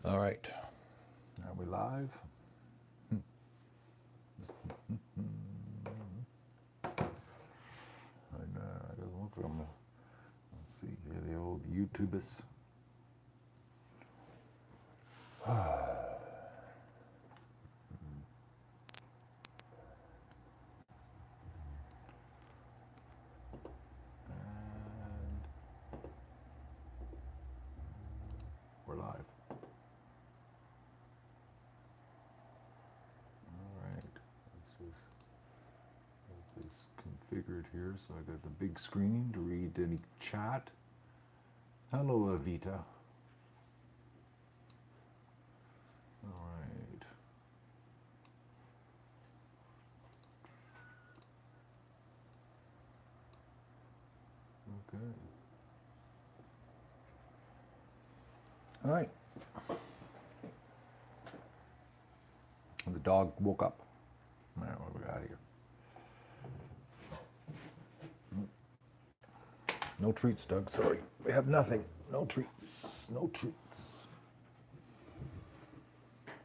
All right. Are we live? I don't look from let's see here, the old YouTubers. And we're live. All right. Get this configured here. So I got the big screen to read any chat. Hello, Avita. All right. Okay. All right. And the dog woke up. Now what we got here? No treats, Doug. Sorry. We have nothing. No treats. No treats.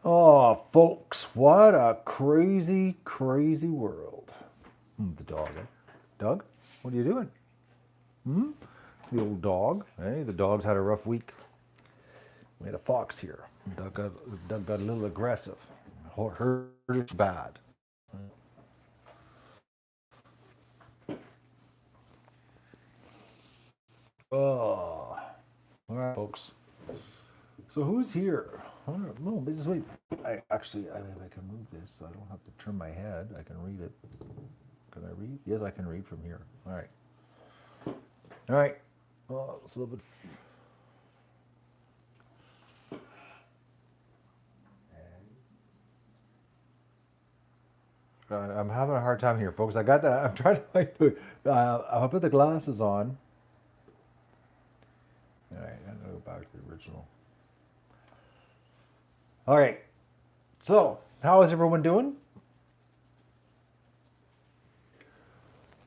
Oh, folks, what a crazy, crazy world. The dog, eh? Doug, what are you doing? The old dog. Hey, the dog's had a rough week. We had a fox here. Doug got a little aggressive. Hurt it bad. Oh, all right, folks. So who's here? No, but just wait. I mean, I can move this, so I don't have to turn my head. I can read it. Can I read? Yes, I can read from here. All right. All right. Oh, it's a little bit. I'm having a hard time here, folks. I got that. I'm trying to. I'll put the glasses on. All right, I'm gonna go back to the original. All right. So, how is everyone doing?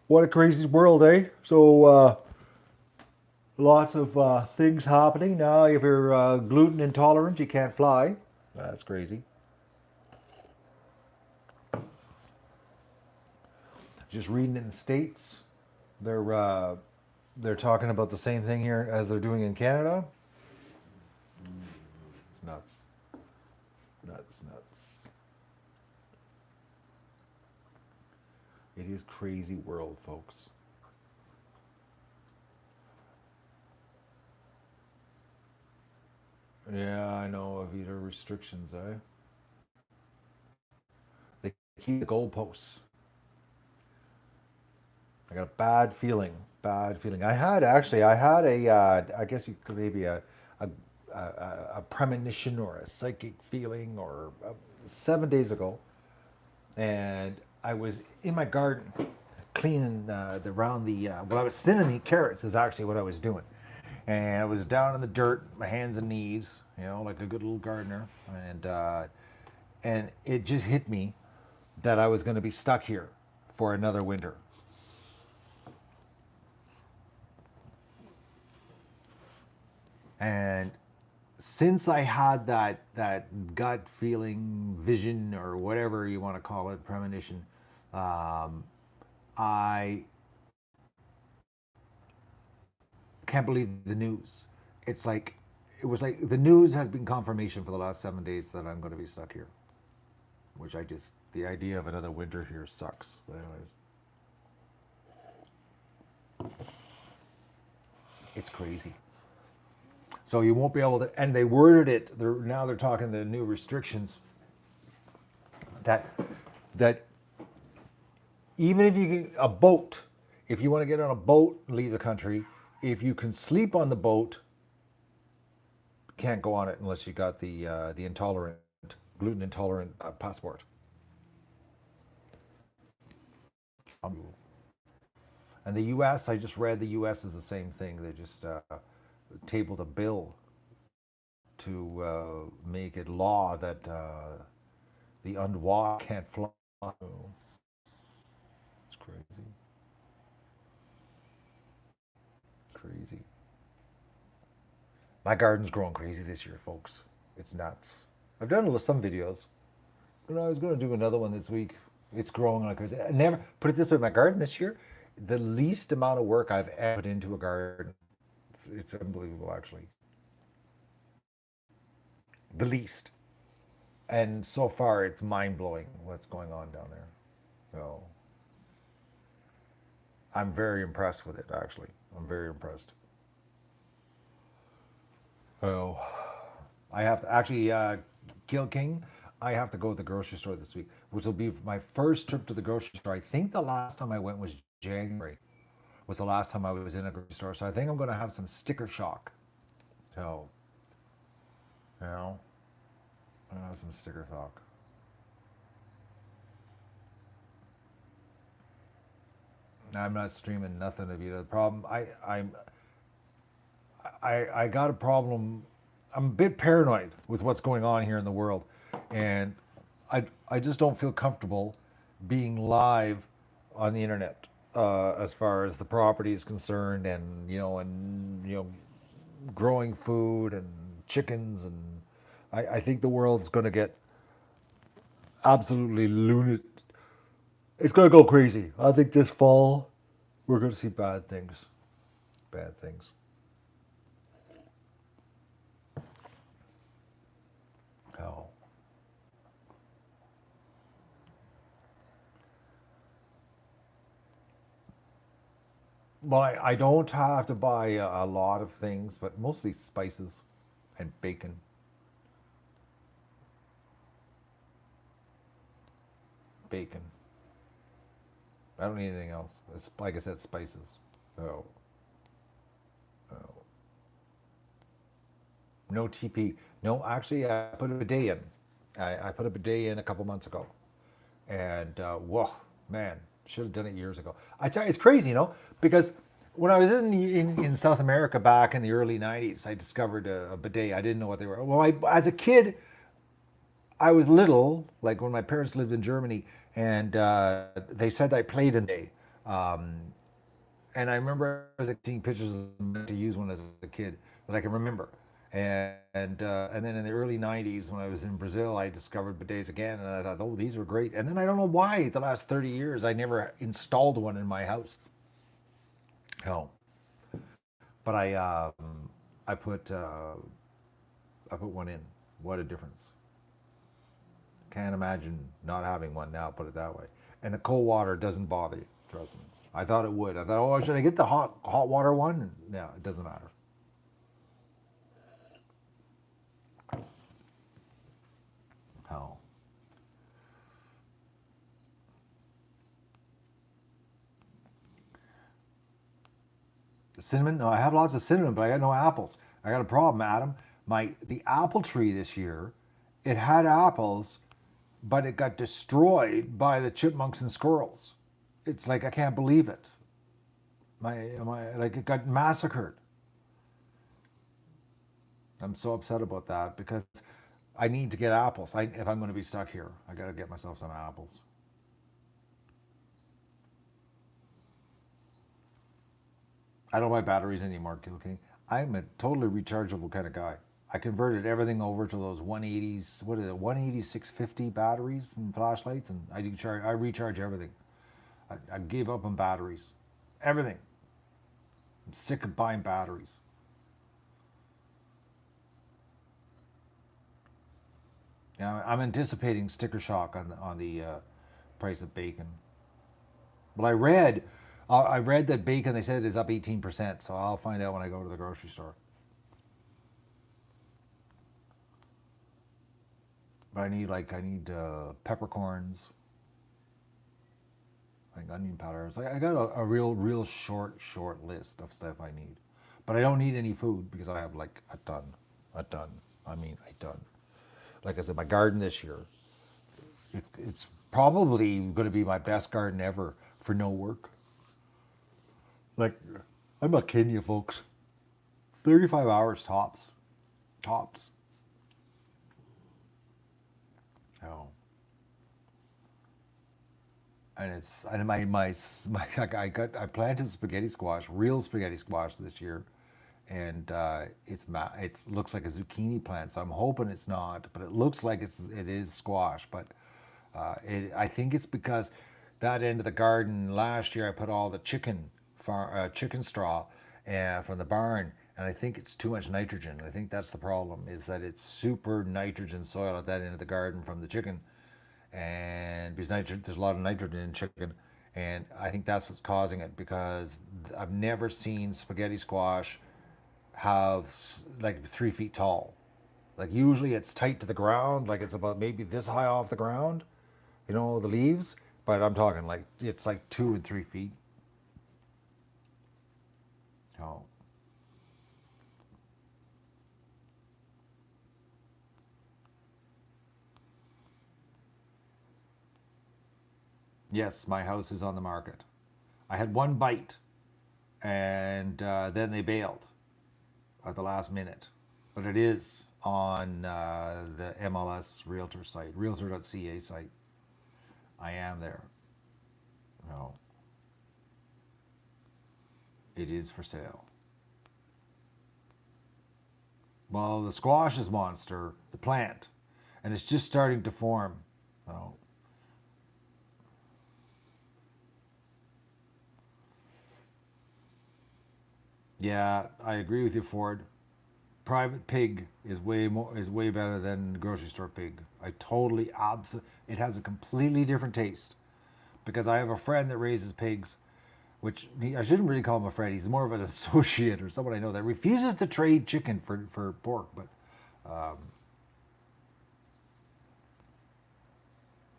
What a crazy world, eh? So, lots of things happening now. If you're gluten intolerant, you can't fly. That's crazy. Just reading in the States, they're talking about the same thing here as they're doing in Canada. It's nuts. Nuts, nuts. It is crazy world, folks. Yeah, I know, Avita restrictions, eh? They keep the goalposts. I got a bad feeling. Bad feeling. I had I guess you could maybe a, a premonition or a psychic feeling or 7 days ago. And I was in my garden cleaning around well, I was thinning the carrots is actually what I was doing. And I was down in the dirt, my hands and knees, like a good little gardener. And it just hit me that I was going to be stuck here for another winter. And since I had that gut feeling, vision, or whatever you want to call it, premonition, I can't believe the news. It's like it was like the news has been confirmation for the last 7 days that I'm going to be stuck here, which the idea of another winter here sucks. But anyways, it's crazy. So you won't be able to, and they worded it. They're talking the new restrictions that that even if you get a boat, if you want to get on a boat and leave the country, if you can sleep on the boat, can't go on it unless you got the gluten intolerant passport. Um, and the U.S., I just read the U.S. is the same thing. They just tabled a bill to make it law that the unwashed can't fly. It's crazy. Crazy. My garden's growing crazy this year, folks. It's nuts. I've done some videos. You know, I was going to do another one this week. It's growing like crazy. I never put it this way. My garden this year, the least amount of work I've ever put into a garden. It's unbelievable, actually. The least. And so far, it's mind blowing what's going on down there. So I'm very impressed with it. Actually, I'm very impressed. Oh, I have to actually, Kill King. I have to go to the grocery store this week, which will be my first trip to the grocery store. I think the last time I went was January. Was the last time I was in a grocery store. So I think I'm going to have some sticker shock. So, you know, I'm going to have some sticker shock. I'm not streaming nothing of you. The problem, I got a problem. I'm a bit paranoid with what's going on here in the world, and I just don't feel comfortable being live on the internet as far as the property is concerned, and growing food and chickens, and I think the world's going to get absolutely lunatic. It's going to go crazy. I think this fall we're going to see bad things. Bad things. Oh. Well, I don't have to buy a lot of things, but mostly spices and bacon. Bacon. I don't need anything else. It's, like I said, spices. Oh, oh. No TP. No, actually, I put a bidet in. I put a bidet in a couple months ago. And whoa, man, should have done it years ago. I tell you, it's crazy, because when I was in South America back in the early '90s, I discovered a bidet. I didn't know what they were. Well, as a kid, I was little, like when my parents lived in Germany, and they said I played in day. Um, and I remember I was like, seeing pictures of them to use one as a kid that I can remember. And then in the early '90s, when I was in Brazil, I discovered bidets again, and I thought, oh, these were great. And then I don't know why the last 30 years I never installed one in my house. No, but I put uh, I put one in. What a difference! Can't imagine not having one now. Put it that way. And the cold water doesn't bother you. Trust me. I thought it would. I thought, oh, should I get the hot water one? No, it doesn't matter. Oh, cinnamon? No, I have lots of cinnamon, but I got no apples. I got a problem, Adam. The apple tree this year, it had apples, but it got destroyed by the chipmunks and squirrels. It's like I can't believe it. My like it got massacred. I'm so upset about that because I need to get apples. If I'm going to be stuck here, I got to get myself some apples. I don't buy batteries anymore, Kill King. I'm a totally rechargeable kind of guy. I converted everything over to those 180s. What is it? 18650 batteries and flashlights, and I do charge. I recharge everything. I gave up on batteries. Everything. I'm sick of buying batteries. Now, I'm anticipating sticker shock on the price of bacon. Well, I read that bacon. They said is up 18%. So I'll find out when I go to the grocery store. But I need peppercorns, like onion powders. I got a real short list of stuff I need, but I don't need any food because I have like a ton. I mean a ton. Like I said, my garden this year, it's probably going to be my best garden ever for no work. Like, I'm not kidding you, folks. 35 hours tops, tops. Oh, and my I planted spaghetti squash, real spaghetti squash this year, and it looks like a zucchini plant. So I'm hoping it's not, but it looks like it is squash. But I think it's because that end of the garden last year I put all the chicken straw from the barn, and I think it's too much nitrogen. I think that's the problem, is that it's super nitrogen soil at that end of the garden from the chicken, and because there's a lot of nitrogen in chicken, and I think that's what's causing it. Because I've never seen spaghetti squash have like 3 feet tall. Like usually it's tight to the ground, like it's about maybe this high off the ground, the leaves. But I'm talking like it's like 2 and 3 feet. Oh, yes, my house is on the market. I had one bite, and then they bailed at the last minute. But it is on the MLS Realtor site, Realtor.ca site. I am there. No, it is for sale. Well, the squash is monster, the plant, and it's just starting to form. Oh, yeah, I agree with you, Ford. Private pig is way better than grocery store pig. I totally it has a completely different taste, because I have a friend that raises pigs, which I shouldn't really call him a friend. He's more of an associate or someone I know that refuses to trade chicken for pork. But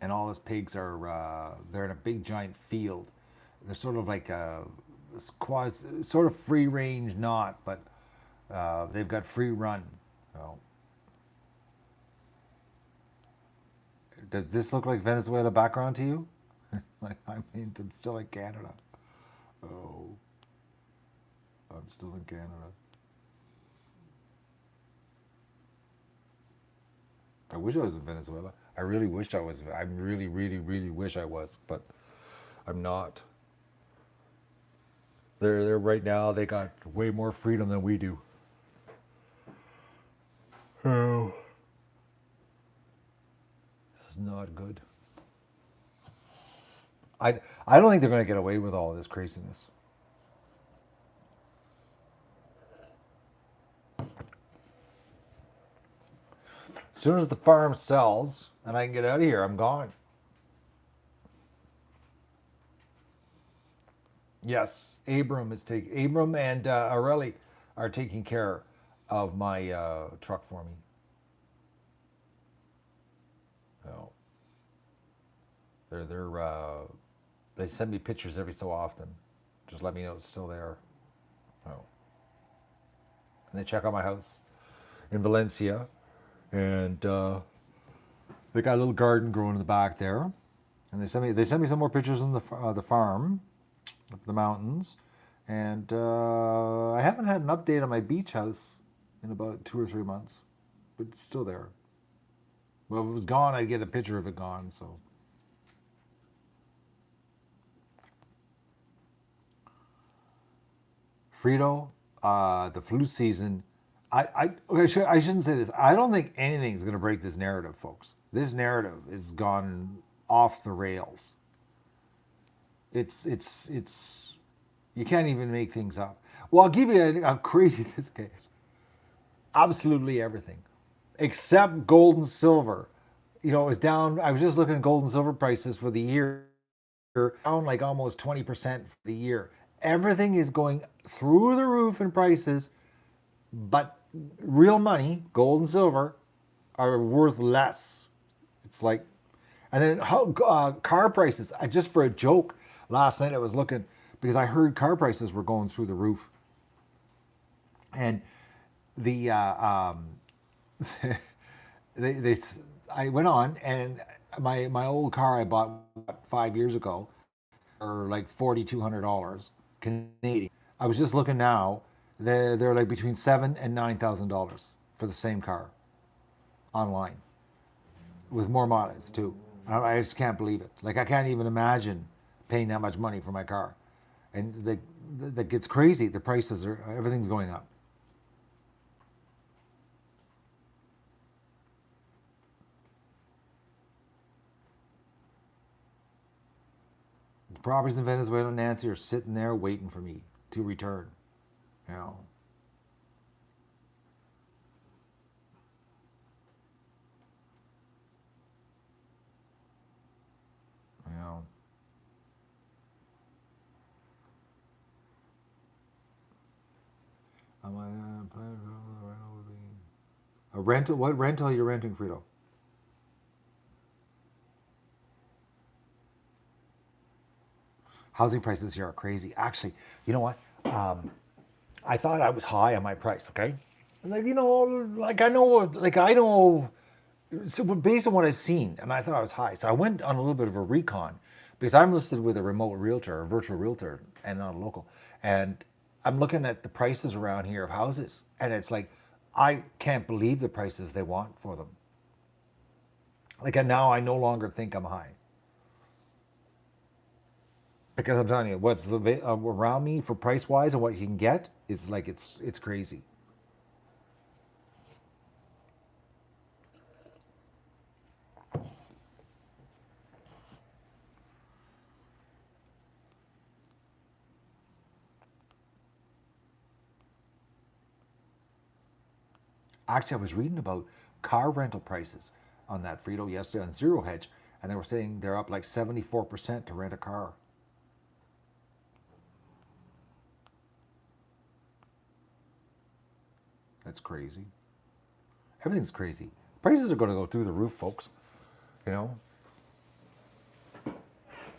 and all his pigs are they're in a big giant field. They're sort of like a sort of free range, not, but they've got free run. So, does this look like Venezuela background to you? Like, I mean, I'm still in Canada. Oh, I'm still in Canada. I wish I was in Venezuela. I really wish I was. I really, really, really wish I was, but I'm not. They're right now. They got way more freedom than we do. Oh, this is not good. I I don't think they're going to get away with all this craziness. As soon as the farm sells and I can get out of here, I'm gone. Yes, Abram and Areli are taking care of my truck for me. So they send me pictures every so often. Just let me know it's still there. So, and they check on my house in Valencia, and they got a little garden growing in the back there. And they sent me some more pictures on the farm, up the mountains, and I haven't had an update on my beach house in about 2 or 3 months, but it's still there. Well, if it was gone, I'd get a picture of it gone. So Frito, the flu season. I shouldn't say this. I don't think anything's going to break this narrative, folks. This narrative has gone off the rails. It's you can't even make things up. Well, I'll give you a crazy this case. Absolutely everything, except gold and silver. It was down. I was just looking at gold and silver prices for the year, down like almost 20% for the year. Everything is going through the roof in prices, but real money, gold and silver, are worth less. It's like, and then car prices. Just for a joke, last night I was looking because I heard car prices were going through the roof, and the they I went on, and my old car I bought 5 years ago for like $4,200 Canadian. I was just looking now; they're like between $7,000 and $9,000 for the same car online with more mileage too. I just can't believe it. Like, I can't even imagine paying that much money for my car, and that gets crazy. The prices are everything's going up. Properties in Venezuela, Nancy, are sitting there waiting for me to return. You know, you know. Am I planning for a rental? A rental? What rental are you renting, Frito? Housing prices here are crazy. Actually, you know what? Um, I thought I was high on my price. Okay, like I know, so based on what I've seen, and I thought I was high. So I went on a little bit of a recon because I'm listed with a remote realtor, a virtual realtor, and not a local. And I'm looking at the prices around here of houses, and it's like I can't believe the prices they want for them. Like, and now I no longer think I'm high because I'm telling you, what's around me for price wise and what you can get is like it's crazy. Actually, I was reading about car rental prices on that Frito yesterday on Zero Hedge, and they were saying they're up like 74% to rent a car. That's crazy. Everything's crazy. Prices are going to go through the roof, folks. You know,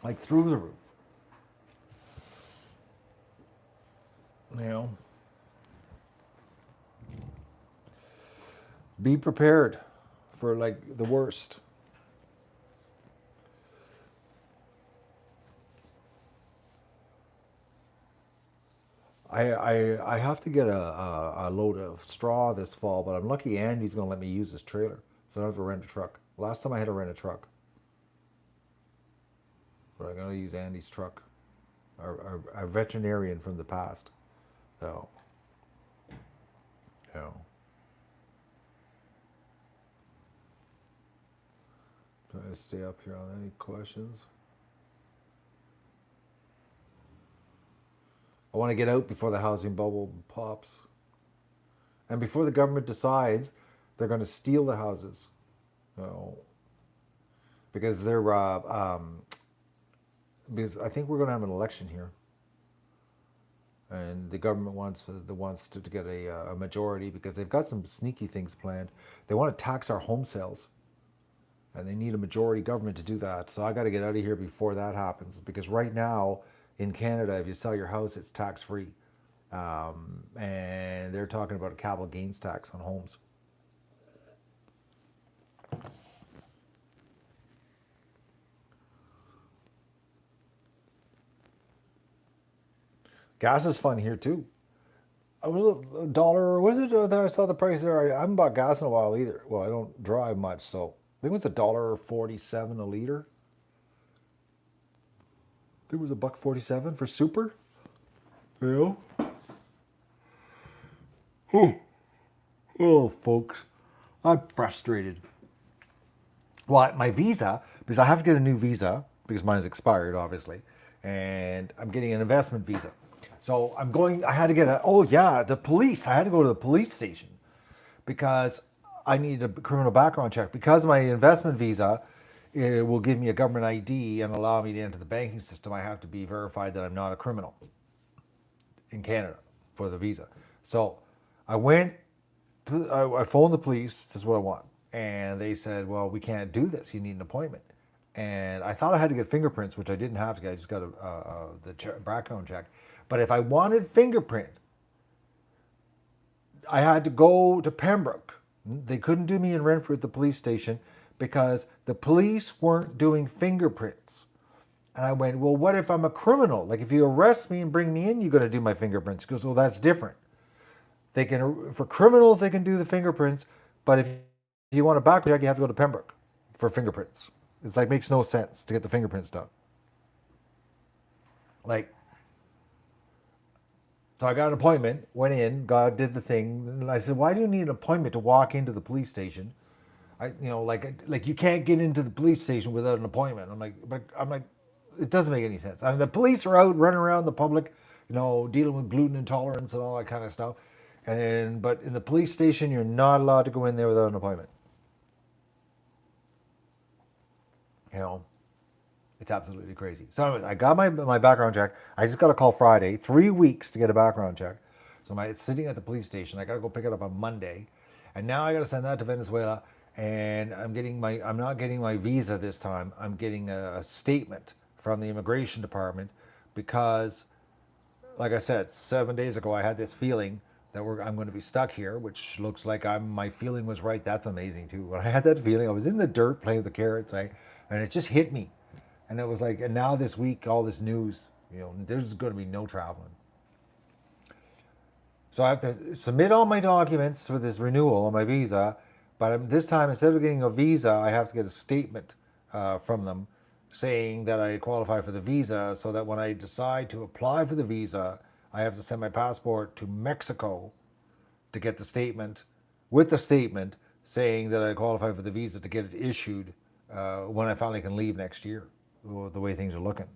like through the roof. You know, be prepared for like the worst. I have to get a load of straw this fall, but I'm lucky Andy's going to let me use his trailer, so I don't have to rent a truck. Last time I had to rent a truck, but I'm going to use Andy's truck, our veterinarian from the past. So, you know, trying to stay up here on any questions. I want to get out before the housing bubble pops, and before the government decides they're going to steal the houses. You know, because they're because I think we're going to have an election here, and the government wants to get a majority because they've got some sneaky things planned. They want to tax our home sales, and they need a majority government to do that. So I got to get out of here before that happens because right now in Canada, if you sell your house, it's tax free, and they're talking about a capital gains tax on homes. Gas is fun here too. I was a dollar. Was it that I saw the price there? I haven't bought gas in a while either. Well, I don't drive much, so I think it was a dollar 47 a liter. There was a buck 47 for super. You know? Oh, oh, folks, I'm frustrated. Well, my visa, because I have to get a new visa because mine is expired, obviously, and I'm getting an investment visa. So I'm going. I had to get a. Oh yeah, the police. I had to go to the police station because I needed a criminal background check because my investment visa. It will give me a government ID and allow me to enter the banking system. I have to be verified that I'm not a criminal in Canada for the visa. So I went I phoned the police. This is what I want, and they said, "Well, we can't do this. You need an appointment." And I thought I had to get fingerprints, which I didn't have to get. I just got background check. But if I wanted fingerprint, I had to go to Pembroke. They couldn't do me in Renfrew at the police station because the police weren't doing fingerprints. And I went, well, what if I'm a criminal? Like if you arrest me and bring me in, you're going to do my fingerprints. He goes, well, that's different. They can for criminals they can do the fingerprints, but if you want a background check, you have to go to Pembroke for fingerprints. It's like makes no sense to get the fingerprints done. Like so I got an appointment, went in, God did the thing, and I said, "Why do you need an appointment to walk into the police station?" Like you can't get into the police station without an appointment. I'm like, it doesn't make any sense. I mean, the police are out running around the public, dealing with gluten intolerance and all that kind of stuff. But in the police station, you're not allowed to go in there without an appointment. You know, it's absolutely crazy. So, anyways, I got my background check. I just got a call Friday, 3 weeks to get a background check. So it's sitting at the police station. I got to go pick it up on Monday, and now I got to send that to Venezuela. And I'm not getting my visa this time. I'm getting a statement from the immigration department because, like I said, 7 days ago I had this feeling that I'm going to be stuck here, which looks like my feeling was right. That's amazing too. When I had that feeling, I was in the dirt playing with the carrots, and it just hit me. And it was like, and now this week, all this news, there's going to be no traveling. So I have to submit all my documents for this renewal on my visa. But this time, instead of getting a visa, I have to get a statement from them saying that I qualify for the visa, so that when I decide to apply for the visa, I have to send my passport to Mexico to get the statement, with the statement saying that I qualify for the visa to get it issued when I finally can leave next year, the way things are looking.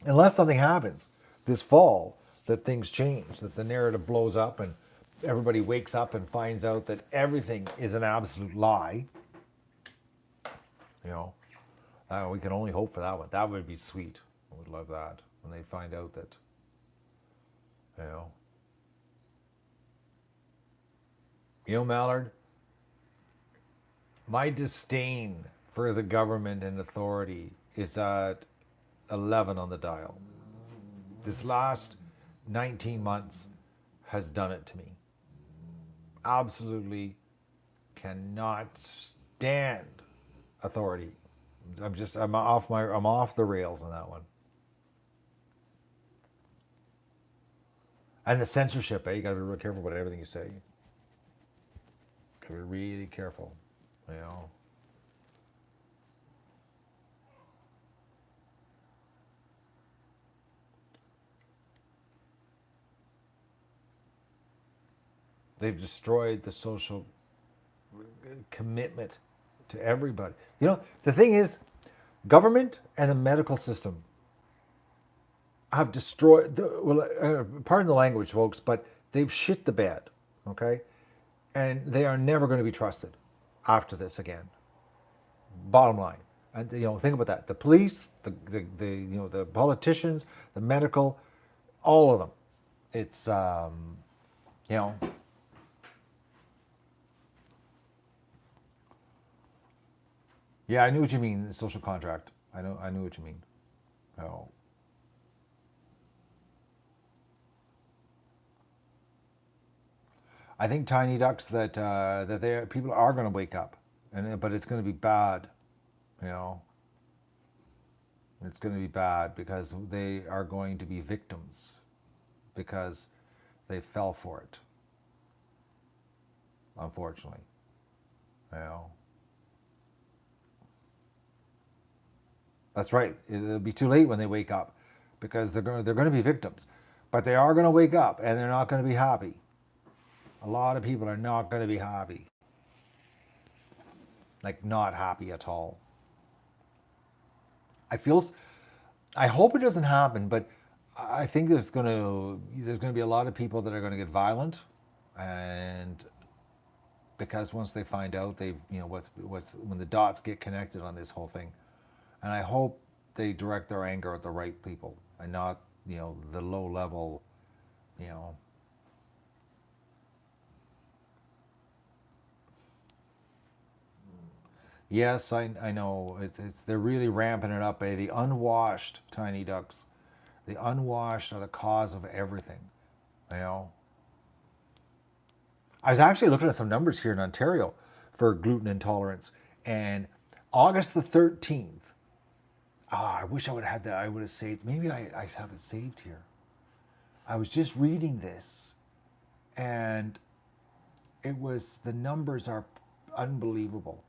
Unless something happens this fall, that things change, that the narrative blows up and everybody wakes up and finds out that everything is an absolute lie. You know, we can only hope for that one. That would be sweet. I would love that when they find out that, you know. Mallard, my disdain for the government and authority is at 11 on the dial. This last 19 months has done it to me. Absolutely cannot stand authority. I'm off the rails on that one. And the censorship, you gotta be real careful about everything you say. Gotta be really careful, you know. They've destroyed the social commitment to everybody. The thing is, government and the medical system have destroyed. Pardon the language, folks, but they've shit the bed. Okay, and they are never going to be trusted after this again. Bottom line, and think about that: the police, the politicians, the medical, all of them. It's you know Yeah, I knew what you mean. Social contract. I knew what you mean. Oh, I think tiny ducks that they people are going to wake up, but it's going to be bad. You know, it's going to be bad because they are going to be victims because they fell for it. Unfortunately, you know. That's right. It'll be too late when they wake up because they're going to be victims, but they are going to wake up and they're not going to be happy. A lot of people are not going to be happy, like not happy at all. I feel, I hope it doesn't happen, but I think there's going to be a lot of people that are going to get violent, and because once they find out, what's when the dots get connected on this whole thing, and I hope they direct their anger at the right people and not the low level, you know. Yes, I know it's they're really ramping it up. The unwashed tiny ducks, the unwashed are the cause of everything. You know, I was actually looking at some numbers here in Ontario for gluten intolerance, and August the 13th. I wish I would have had that. I would have saved. Maybe I have it saved here. I was just reading this, and the numbers are unbelievable.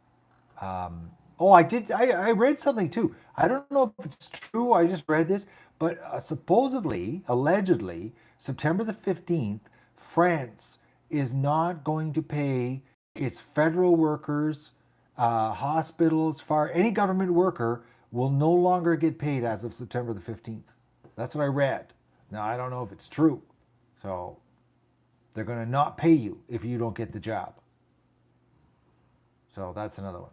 Oh, I did. I read something too. I don't know if it's true. I just read this, but supposedly, allegedly, September the 15th, France is not going to pay It's federal workers, hospitals, any government worker will no longer get paid as of September the 15th. That's what I read. Now, I don't know if it's true. So they're going to not pay you if you don't get the job. So that's another one.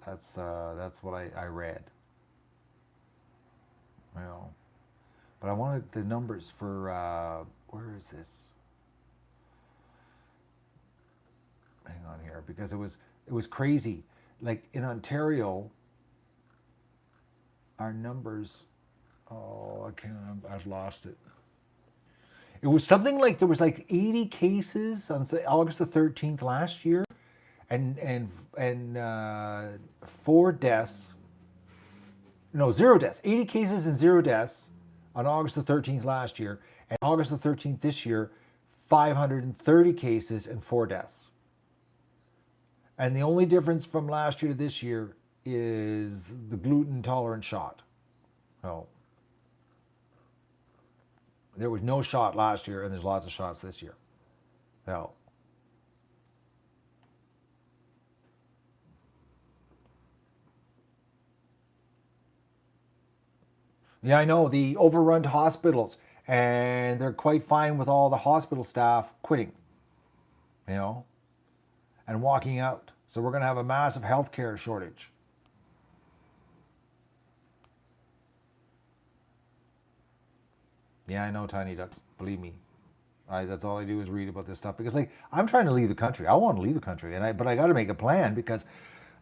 That's what I read. You know, but I wanted the numbers for where is this? Hang on here, because it was crazy. Like in Ontario, our numbers. Oh, I can't. I've lost it. It was something like there was like 80 cases on say, August the 13th last year, and 4 deaths. No, 0 deaths. 80 cases and 0 deaths on August the 13th last year, and August the 13th this year, 530 cases and 4 deaths. And the only difference from last year to this year is the gluten intolerant shot. So there was no shot last year, and there's lots of shots this year. So yeah, I know the overrun hospitals, and they're quite fine with all the hospital staff quitting, you know, and walking out. So we're going to have a massive healthcare shortage. Yeah, I know, tiny ducks. Believe me, that's all I do is read about this stuff because, like, I'm trying to leave the country. I want to leave the country, but I got to make a plan because,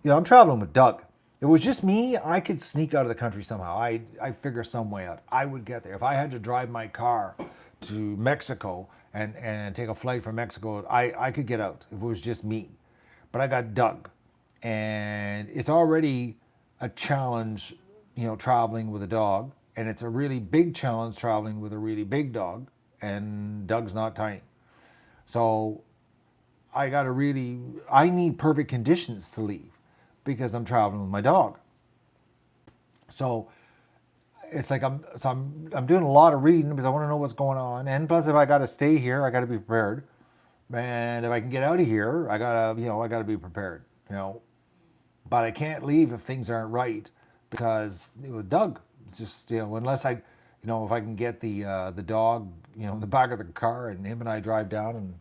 I'm traveling with Doug. If it was just me, I could sneak out of the country somehow. I figure some way out. I would get there. If I had to drive my car to Mexico and take a flight from Mexico, I could get out if it was just me. But I got Doug, and it's already a challenge, traveling with a dog, and it's a really big challenge traveling with a really big dog, and Doug's not tiny. So I need perfect conditions to leave because I'm traveling with my dog. So it's like I'm doing a lot of reading because I want to know what's going on, and plus if I got to stay here, I got to be prepared, and if I can get out of here, I gotta be prepared, but I can't leave if things aren't right because with Doug, it's just unless if I can get the dog in the back of the car and him and I drive down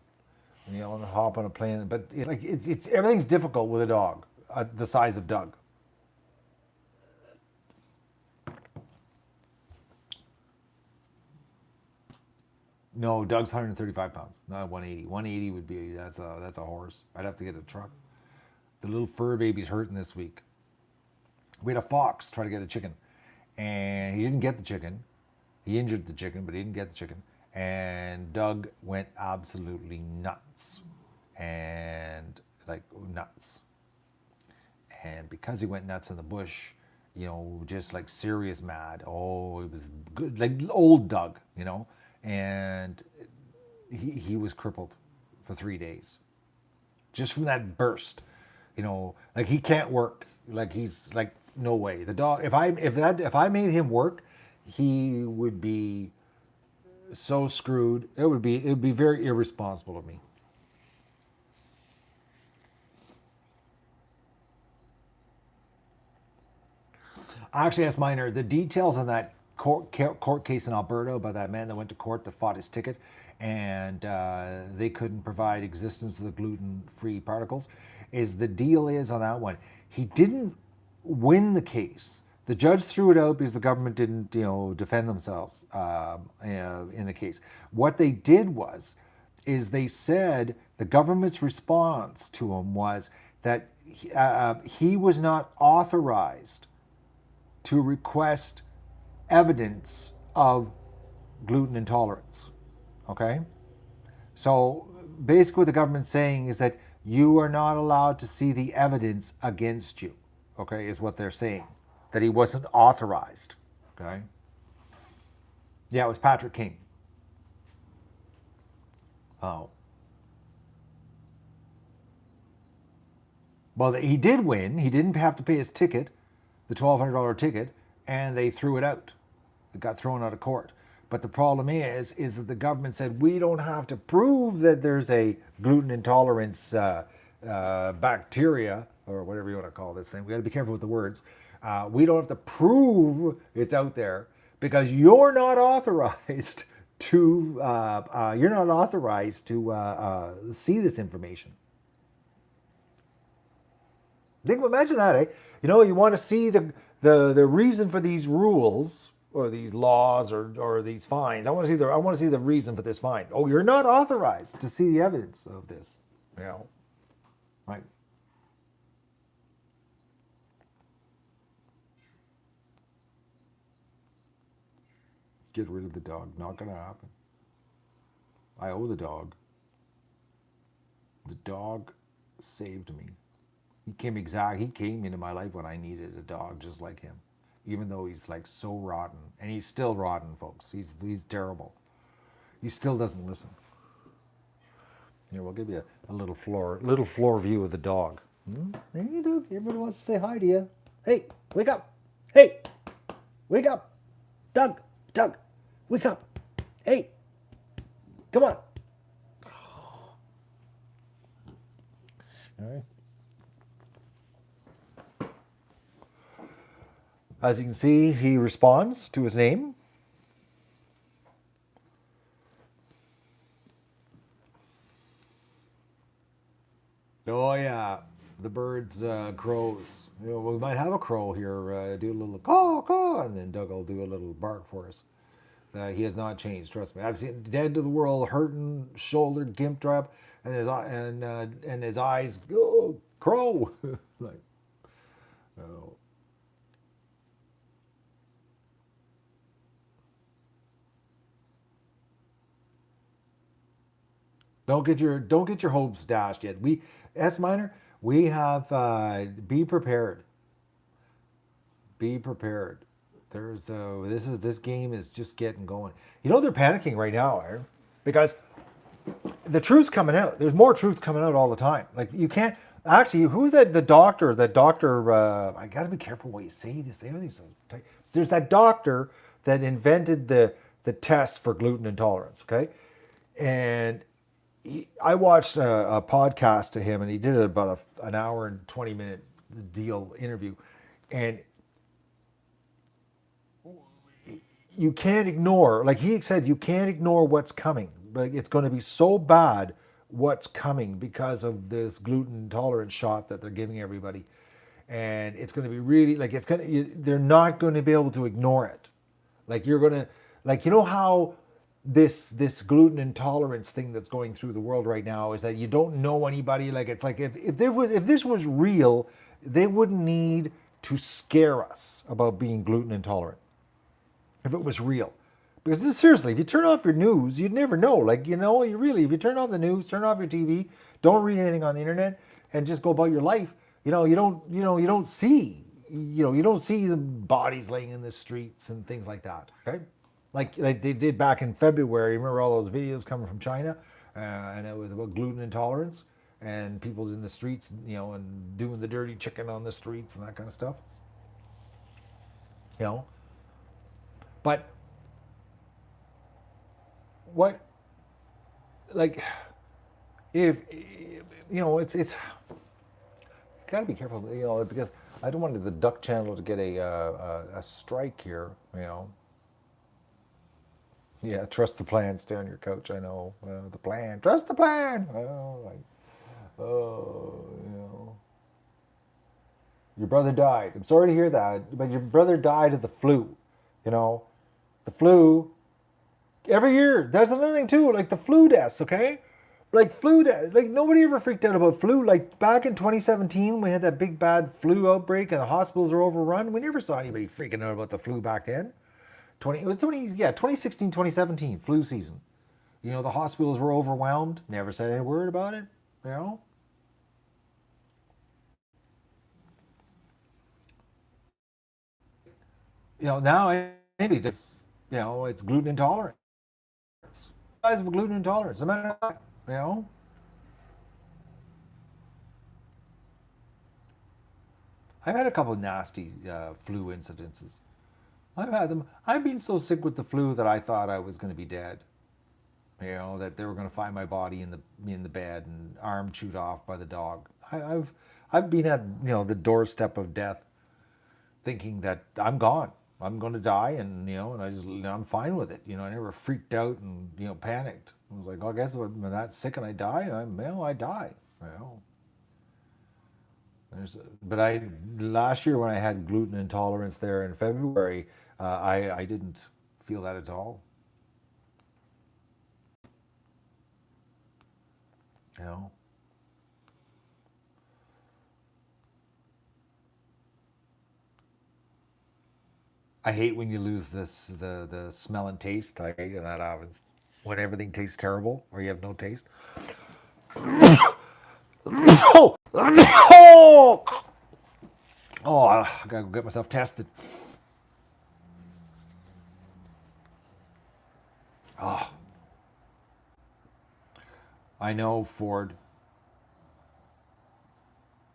and hop on a plane. But it's everything's difficult with a dog the size of Doug. No, Doug's 135 pounds, not 180. 180 would be that's a horse. I'd have to get a truck. The little fur baby's hurting this week. We had a fox try to get a chicken, and he didn't get the chicken. He injured the chicken, but he didn't get the chicken. And Doug went absolutely nuts, and like nuts. And because he went nuts in the bush, just like serious mad. Oh, it was good, like old Doug, and he was crippled for 3 days just from that burst. Like he can't work. Like he's like no way. The dog. If I made him work, he would be so screwed. It would be very irresponsible of me. I actually asked Miner the details on that court case in Alberta about that man that went to court that fought his ticket, and they couldn't provide existence of the gluten-free particles. The deal is on that one, he didn't win the case. The judge threw it out because the government didn't, defend themselves in the case. What they did is they said the government's response to him was that he was not authorized to request evidence of gluten intolerance. Okay? So basically, what the government's saying is that you are not allowed to see the evidence against you. Okay, is what they're saying. That he wasn't authorized. Okay? Yeah, it was Patrick King. Oh. Well, he did win. He didn't have to pay his ticket, the $1,200 ticket, and they threw it out. It got thrown out of court. But the problem is that the government said we don't have to prove that there's a gluten intolerance bacteria or whatever you want to call this thing. We got to be careful with the words. We don't have to prove it's out there because you're not authorized to see this information. Imagine that, eh? You want to see the reason for these rules or these laws or these fines. I want to see the reason for this fine. Oh, you're not authorized to see the evidence of this. You know, right? Get rid of the dog. Not gonna happen. I owe the dog. The dog saved me. He came into my life when I needed a dog just like him. Even though he's like so rotten. And he's still rotten, folks. He's terrible. He still doesn't listen. Here, we'll give you a little floor view of the dog. There you do. Everybody wants to say hi to you. Hey, wake up. Hey, wake up. Doug, wake up. Hey, come on. All right. As you can see, he responds to his name. Oh yeah, the birds, crows. We might have a crow here do a little caw caw, and then Doug will do a little bark for us. He has not changed. Trust me. I've seen dead to the world, hurting, shouldered, gimp drop, and his eyes go crow. Like, oh. Don't get your hopes dashed yet. S minor, we have be prepared. Be prepared. This game is just getting going. They're panicking right now, Aaron, because the truth's coming out. There's more truth coming out all the time. Like you can't actually. Who's that? The doctor. That doctor. I got to be careful what you say. Everything's so tight. There's that doctor that invented the test for gluten intolerance. Okay, and I watched a podcast to him, and he did about an hour and 20-minute deal interview, and you can't ignore, like he said, you can't ignore what's coming. Like it's going to be so bad what's coming because of this gluten intolerance shot that they're giving everybody, and it's going to be really like they're not going to be able to ignore it. Like you're gonna, like how this gluten intolerance thing that's going through the world right now is that you don't know anybody. Like it's like if this was real, they wouldn't need to scare us about being gluten intolerant if it was real. Because seriously, if you turn off your news, you'd never know. Like if you turn off the news, turn off your TV, don't read anything on the internet, and just go about your life. You don't see the bodies laying in the streets and things like that. Okay, like they did back in February. Remember all those videos coming from China, and it was about gluten intolerance and people in the streets, and doing the dirty chicken on the streets and that kind of stuff. You know, but what, like, if it's gotta be careful, because I don't want the Duck Channel to get a strike here. Yeah, trust the plan. Stay on your couch. I know the plan. Trust the plan. Oh, your brother died. I'm sorry to hear that, but your brother died of the flu. You know, the flu every year. That's another thing too. Like the flu deaths. Okay, like flu deaths. Like nobody ever freaked out about flu. Like back in 2017, we had that big bad flu outbreak and the hospitals were overrun. We never saw anybody freaking out about the flu back then. It was 2016, 2017 flu season. The hospitals were overwhelmed. Never said any word about it. You know. Now anybody just it's gluten intolerance. Guys of gluten intolerance, no matter what. You know. I've had a couple of nasty flu incidences. I've had them. I've been so sick with the flu that I thought I was going to be dead. that they were going to find my body in the bed and arm chewed off by the dog. I've been at the doorstep of death, thinking that I'm gone. I'm going to die, and I'm fine with it. I never freaked out and panicked. I was like, oh, I guess when I'm that sick and I die, I die. You know, but I last year when I had gluten intolerance there in February, I didn't feel that at all. You know, I hate when you lose the smell and taste. I hate when that happens. When everything tastes terrible or you have no taste. Oh, oh, oh! I gotta go get myself tested. Oh, I know Ford.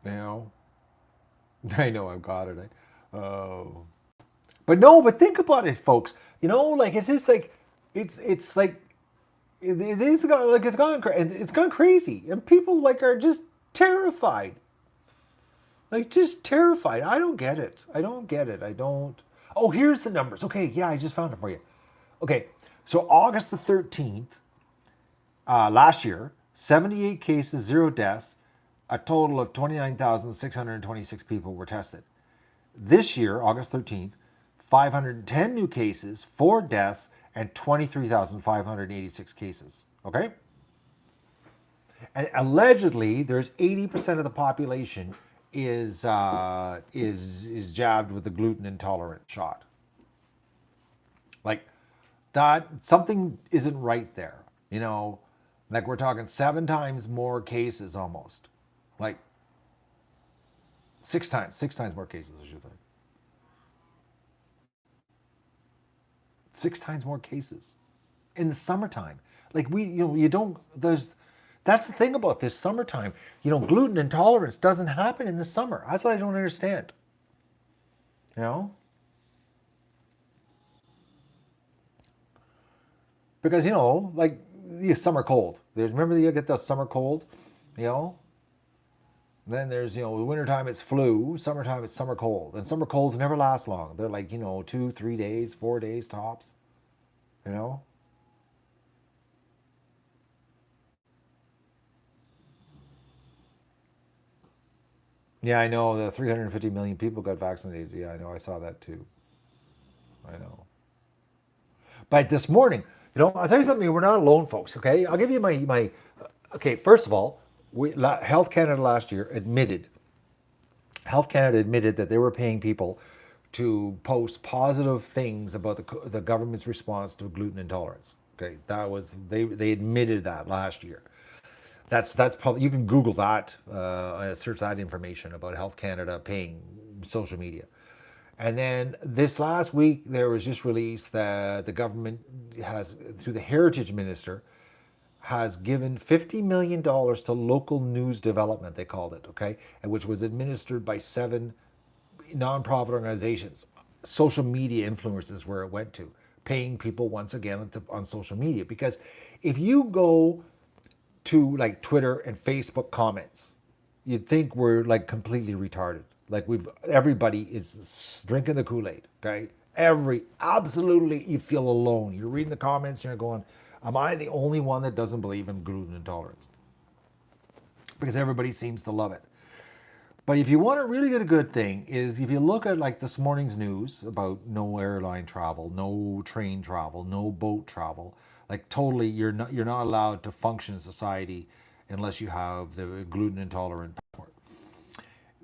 You know, I know I've got it. Oh, but no, but think about it, folks. Like it's just like it's like it is like it's gone crazy, and people like are just terrified, like just terrified. I don't get it. I don't get it. I don't. Oh, here's the numbers. Okay, yeah, I just found it for you. Okay, so August the 13th, last year, 78 cases, zero deaths, a total of 29,626 people were tested. This year, August 13th, 510 new cases, four deaths, and 23,586 cases. Okay? And allegedly, there's 80% of the population is jabbed with the gluten intolerant shot. Like that, something isn't right there. Like we're talking seven times more cases almost. Like six times more cases, I should say. Six times more cases in the summertime. Like you don't. That's the thing about this summertime. Gluten intolerance doesn't happen in the summer. That's what I don't understand. You know, because like the summer cold. Remember you get the summer cold. You know, then there's the wintertime it's flu, summertime it's summer cold, and summer colds never last long. They're like 2, 3 days, 4 days tops. You know. Yeah, I know the 350 million people got vaccinated. Yeah, I know. I saw that too. I know. But this morning, I'll tell you something. We're not alone, folks. Okay, I'll give you my. Okay, first of all, Health Canada last year admitted. Health Canada admitted that they were paying people to post positive things about the government's response to gluten intolerance. Okay, that was they admitted that last year. That's probably you can Google that, search that information about Health Canada paying social media. And then this last week, there was just released that the government has, through the Heritage Minister, has given $50 million to local news development, they called it, okay, and which was administered by seven nonprofit organizations. Social media influencers where it went to, paying people once again on social media. Because if you go to like Twitter and Facebook comments, you'd think we're like completely retarded. Like everybody is drinking the Kool-Aid, okay? Absolutely, you feel alone. You're reading the comments, you're going, am I the only one that doesn't believe in gluten intolerance? Because everybody seems to love it. But if you want to really get a good thing, is if you look at like this morning's news about no airline travel, no train travel, no boat travel, like totally you're not allowed to function in society unless you have the gluten intolerant passport.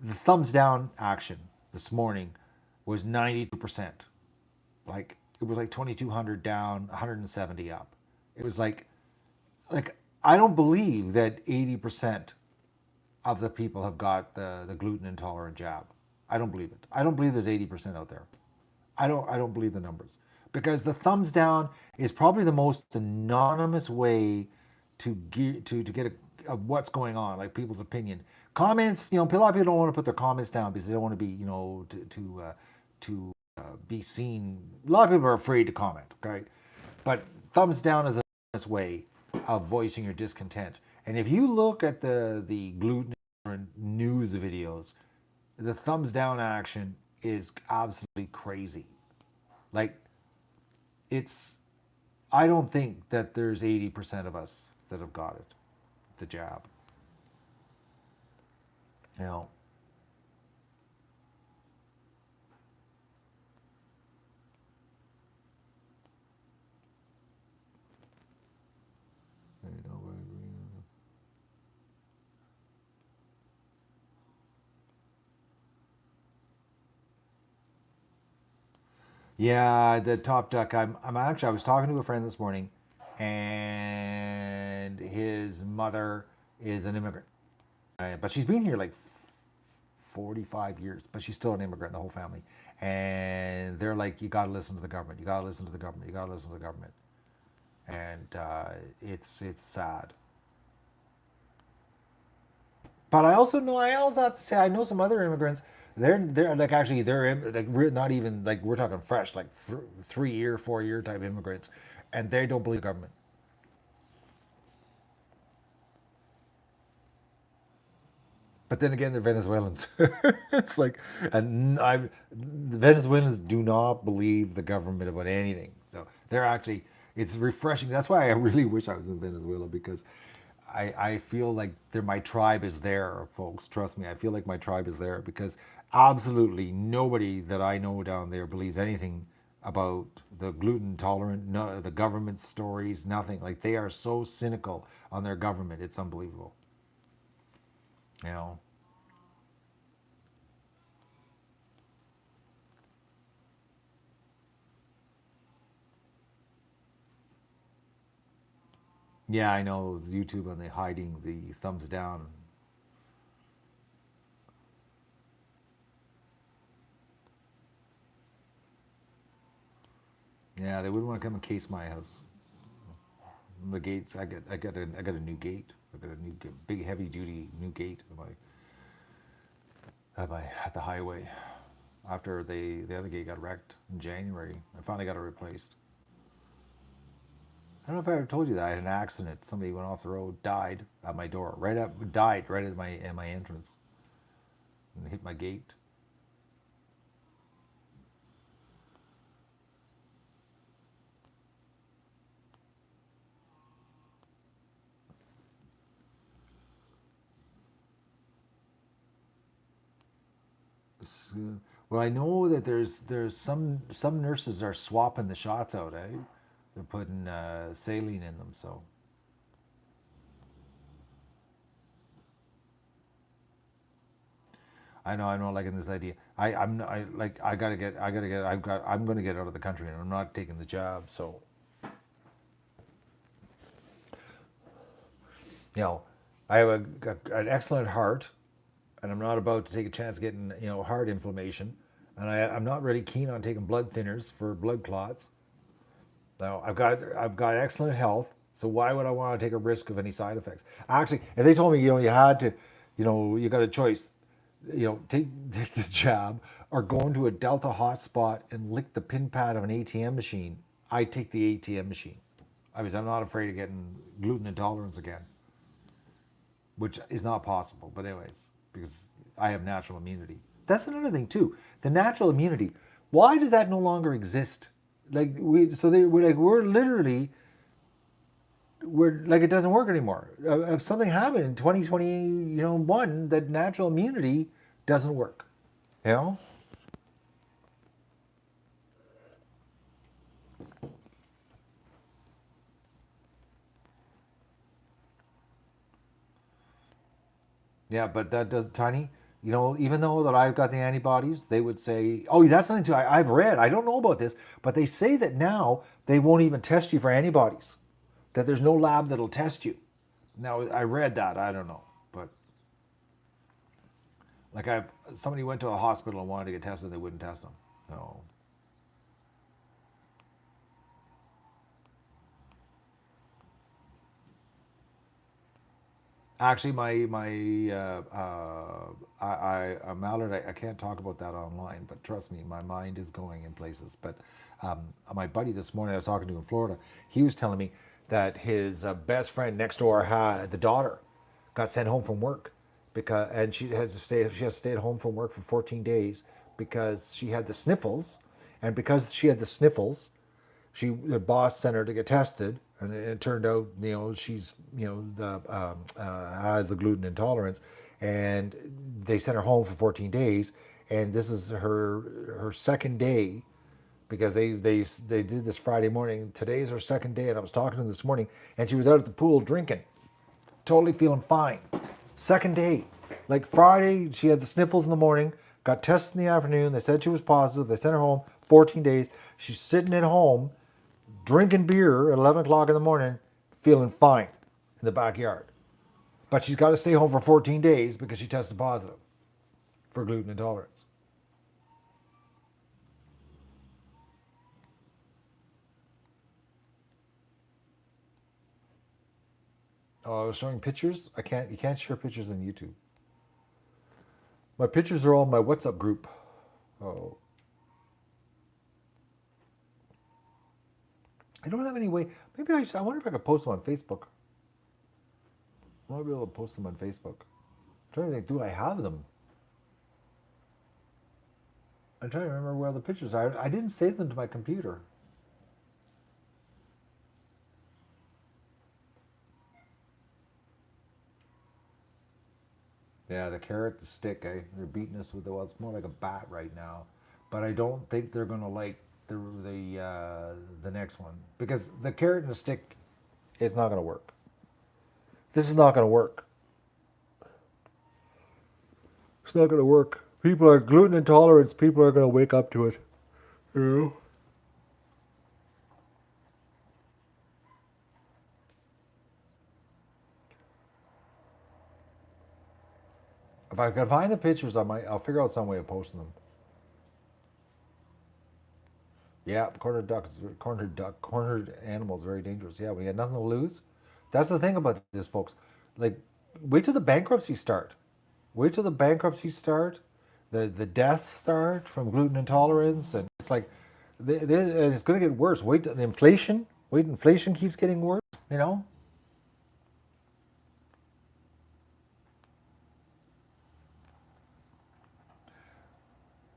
The thumbs down action this morning was 92%. Like it was like 2,200 down, 170 up. It was like I don't believe that 80% of the people have got the gluten intolerant jab. I don't believe it. I don't believe there's 80% out there. I don't believe the numbers. Because the thumbs down is probably the most anonymous way to get what's going on, like people's opinion. Comments, a lot of people don't want to put their comments down because they don't want to be, be seen. A lot of people are afraid to comment, okay? But thumbs down is a nice way of voicing your discontent. And if you look at the gluten news videos, the thumbs down action is absolutely crazy. Like it's I don't think that there's 80% of us that have got it, the jab. You know, yeah, the top duck. I'm actually. I was talking to a friend this morning, and his mother is an immigrant, but she's been here like 45 years, but she's still an immigrant. The whole family, and they're like, you got to listen to the government. You got to listen to the government. You got to listen to the government, and it's sad. But I also know. I also have to say I know some other immigrants. They're like actually like we're not even like we're talking fresh like 3 year 4 year type immigrants, and they don't believe the government. But then again, they're Venezuelans. It's like, and I, the Venezuelans do not believe the government about anything. So they're actually, it's refreshing. That's why I really wish I was in Venezuela because I feel like my tribe is there, folks. Trust me, I feel like my tribe is there because absolutely nobody that I know down there believes anything about the gluten intolerant, no, the government stories, nothing. Like they are so cynical on their government, it's unbelievable. You know. Yeah, I know YouTube and they hiding the thumbs down. Yeah, they wouldn't want to come and case my house. The gates, I got a new gate. I got a new big heavy duty new gate at the highway. After the other gate got wrecked in January, I finally got it replaced. I don't know if I ever told you that I had an accident. Somebody went off the road, died at my door, died right at my entrance, and hit my gate. Well, I know that there's some nurses are swapping the shots out. Eh? They're putting saline in them. So I know, liking this idea. I like I gotta get I'm gonna get out of the country and I'm not taking the job. So you know, I have an excellent heart, and I'm not about to take a chance getting heart inflammation, and I'm not really keen on taking blood thinners for blood clots. Now I've got excellent health, so why would I want to take a risk of any side effects? Actually, if they told me you had to, you got a choice, take the jab or go into a Delta hotspot and lick the pin pad of an ATM machine, I take the ATM machine. I mean, I'm not afraid of getting gluten intolerance again, which is not possible. But anyways, because I have natural immunity. That's another thing too. The natural immunity. Why does that no longer exist? Like we're literally we're like it doesn't work anymore. If something happened in 2020, one, that natural immunity doesn't work. You know? Yeah, but that does tiny. Even though that I've got the antibodies, they would say, "Oh, that's something too." I've read. I don't know about this, but they say that now they won't even test you for antibodies. That there's no lab that'll test you. Now I read that. I don't know, but like I somebody went to a hospital and wanted to get tested, they wouldn't test them. No. Actually, Mallard. I can't talk about that online, but trust me, my mind is going in places. But my buddy this morning, I was talking to in Florida. He was telling me that his best friend next door had the daughter got sent home from work because and she has to stay at home from work for 14 days because she had the sniffles, and because she had the sniffles, the boss sent her to get tested, and it turned out she's has the gluten intolerance, and they sent her home for 14 days, and this is her second day because they did this Friday morning. Today's her second day, and I was talking to her this morning, and she was out at the pool drinking, totally feeling fine. Second day, like Friday, she had the sniffles in the morning, got tested in the afternoon. They said she was positive. They sent her home 14 days. She's sitting at home drinking beer at 11 o'clock in the morning, feeling fine in the backyard. But she's got to stay home for 14 days because she tested positive for gluten intolerance. Oh, I was showing pictures. You can't share pictures on YouTube. My pictures are all in my WhatsApp group. Oh, I don't have any way. Maybe I wonder if I could post them on Facebook. I might be able to post them on Facebook. I'm trying to think, do I have them? I'm trying to remember where the pictures are. I didn't save them to my computer. Yeah, the carrot, the stick, they're beating us with well, it's more like a bat right now. But I don't think they're gonna like the next one because the carrot and the stick is not gonna work. This is not gonna work. It's not gonna work. People are gluten intolerant. People are gonna wake up to it. You know? If I can find the pictures, I'll figure out some way of posting them. Yeah, cornered animals, very dangerous. Yeah, we had nothing to lose. That's the thing about this, folks. Like, wait till the bankruptcy start. Wait till the bankruptcy start, the deaths start from gluten intolerance, and it's like, and it's going to get worse. Wait till the inflation. Wait, inflation keeps getting worse. You know,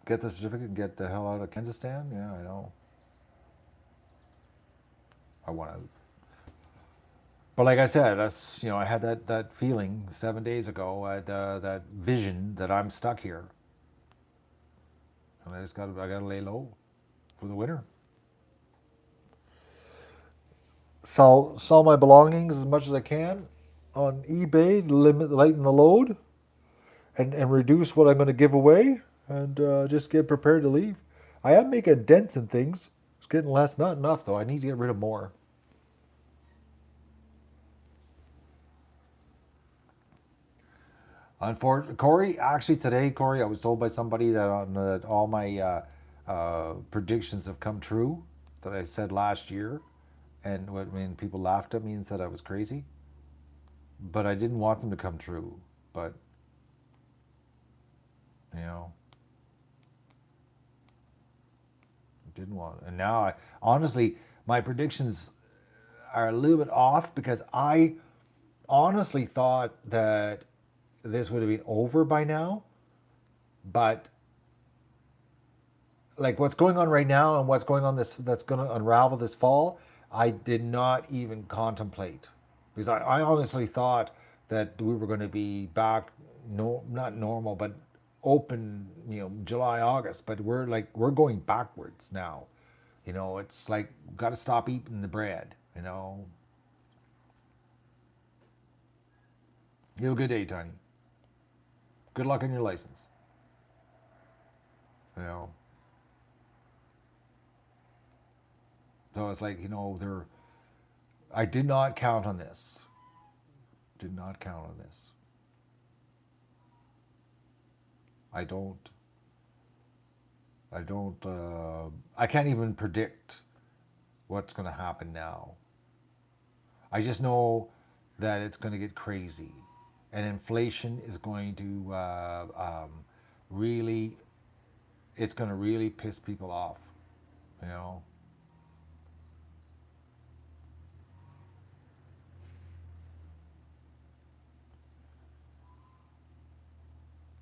get the certificate and get the hell out of Kazakhstan. Yeah, I know. I want to. But like I said, I had that feeling 7 days ago. I had that vision that I'm stuck here, and I got to lay low for the winter. Sell my belongings as much as I can on eBay, lighten the load, and reduce what I'm going to give away, and just get prepared to leave. I am making dents in things. It's getting less, not enough though. I need to get rid of more. Unfortunately, Corey, actually today, Corey, I was told by somebody that all my predictions have come true that I said last year, and when people laughed at me and said I was crazy, but I didn't want them to come true. But you know, didn't want, and now honestly, my predictions are a little bit off because I honestly thought that this would have been over by now, but like what's going on right now and what's going on that's going to unravel this fall, I did not even contemplate because I honestly thought that we were going to be back, no, not normal, but open, July, August. But we're going backwards now. It's like got to stop eating the bread. You have a good day, Tony. Good luck on your license. You know, so it's like there. I did not count on this. Did not count on this. I don't. I don't. I can't even predict what's going to happen now. I just know that it's going to get crazy, and inflation is going to really. It's going to really piss people off. You know.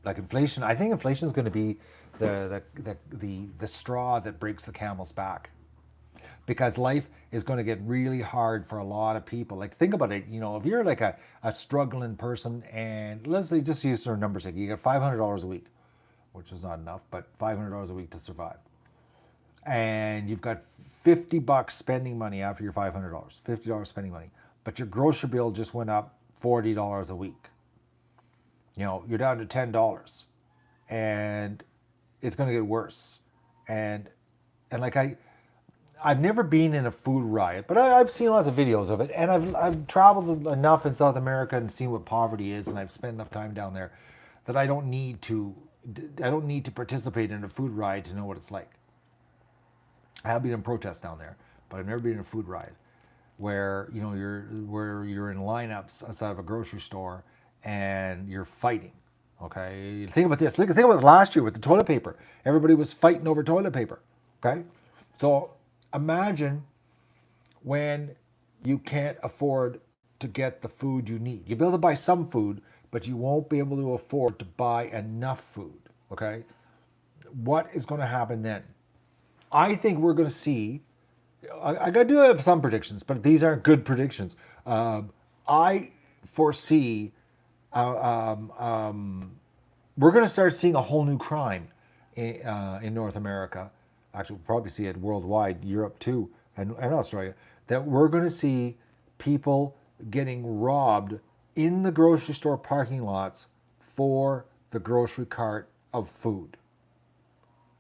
Like inflation, I think inflation is going to be the straw that breaks the camel's back, because life is going to get really hard for a lot of people. Like think about it, if you're like a struggling person, and let's say just use our numbers, like you get $500 a week, which is not enough, but $500 a week to survive, and you've got $50 spending money after your $500, $50 spending money, but your grocery bill just went up $40 a week. You're down to $10, and it's going to get worse. And like I've never been in a food riot, but I've seen lots of videos of it, and I've traveled enough in South America and seen what poverty is, and I've spent enough time down there that I don't need to participate in a food riot to know what it's like. I have been in protests down there, but I've never been in a food riot where you're in lineups outside of a grocery store and you're fighting. Okay, think about this. Think about last year with the toilet paper. Everybody was fighting over toilet paper. Okay, so imagine when you can't afford to get the food you need. You'll be able to buy some food, but you won't be able to afford to buy enough food. Okay, what is going to happen then? I think we're going to see. I do have some predictions, but these aren't good predictions. I foresee we're going to start seeing a whole new crime in North America. Actually, we'll probably see it worldwide, Europe too, and Australia. That we're going to see people getting robbed in the grocery store parking lots for the grocery cart of food.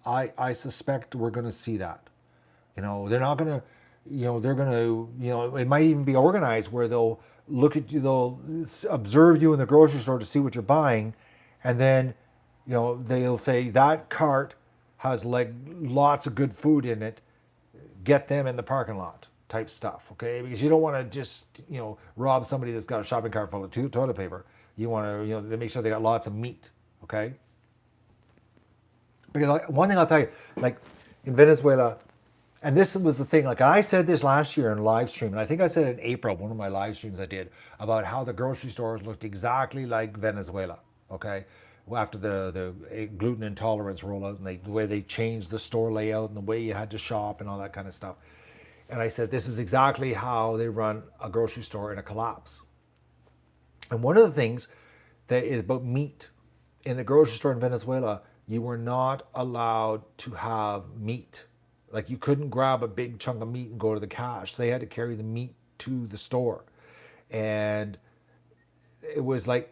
I suspect we're going to see that. They're not going to, they're going to, it might even be organized where they'll look at you, they'll observe you in the grocery store to see what you're buying, and then, they'll say that cart has like lots of good food in it. Get them in the parking lot type stuff, okay? Because you don't want to just, rob somebody that's got a shopping cart full of toilet paper. You want to, they make sure they got lots of meat, okay? Because one thing I'll tell you, like in Venezuela, and this was the thing, like I said this last year in a live stream, and I think I said it in April, one of my live streams I did, about how the grocery stores looked exactly like Venezuela, okay? After the gluten intolerance rollout, and the way they changed the store layout and the way you had to shop and all that kind of stuff. And I said, this is exactly how they run a grocery store in a collapse. And one of the things that is about meat, in the grocery store in Venezuela, you were not allowed to have meat. Like you couldn't grab a big chunk of meat and go to the cash. They had to carry the meat to the store. And it was like,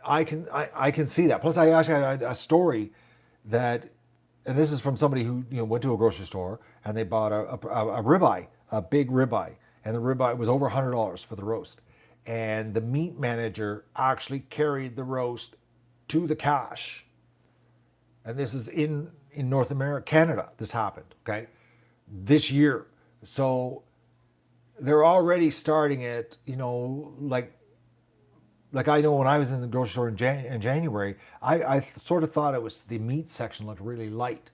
I can see that. Plus I actually had a story that, and this is from somebody who went to a grocery store and they bought a ribeye, a big ribeye, and the ribeye was over $100 for the roast. And the meat manager actually carried the roast to the cash. And this is in North America, Canada, this happened, okay, this year. So they're already starting it, like I know when I was in the grocery store in January, I sort of thought it was the meat section looked really light,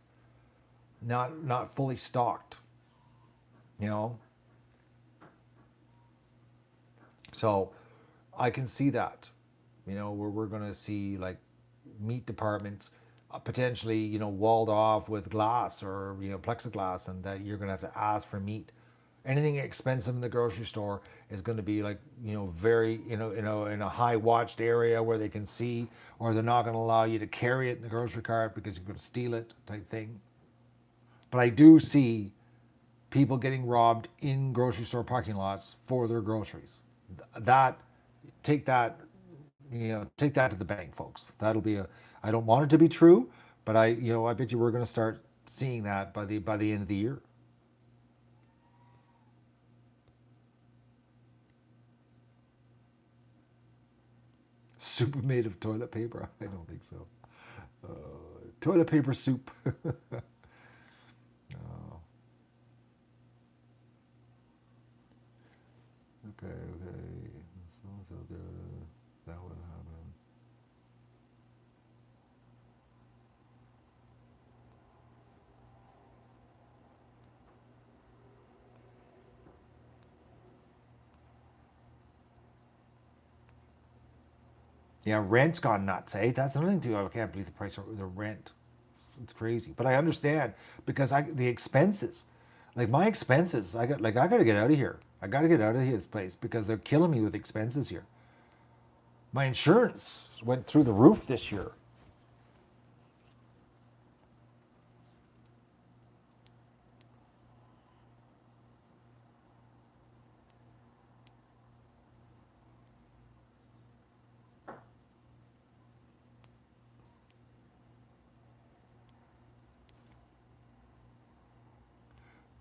not fully stocked, you know. So I can see that, where we're going to see like meat departments potentially, walled off with glass or, plexiglass, and that you're going to have to ask for meat. Anything expensive in the grocery store is going to be like, very, in a high watched area where they can see, or they're not going to allow you to carry it in the grocery cart because you're going to steal it type thing. But I do see people getting robbed in grocery store parking lots for their groceries. That, take that, take that to the bank, folks. That'll be I don't want it to be true, but I bet you we're going to start seeing that by the end of the year. Soup made of toilet paper? I don't think so. Toilet paper soup. Oh, okay, okay. So that will happen. Yeah, rent's gone nuts, eh? That's another thing too. I can't believe the price of the rent. It's crazy. But I understand because the expenses, like my expenses, I gotta get out of here. I gotta get out of this place because they're killing me with expenses here. My insurance went through the roof this year.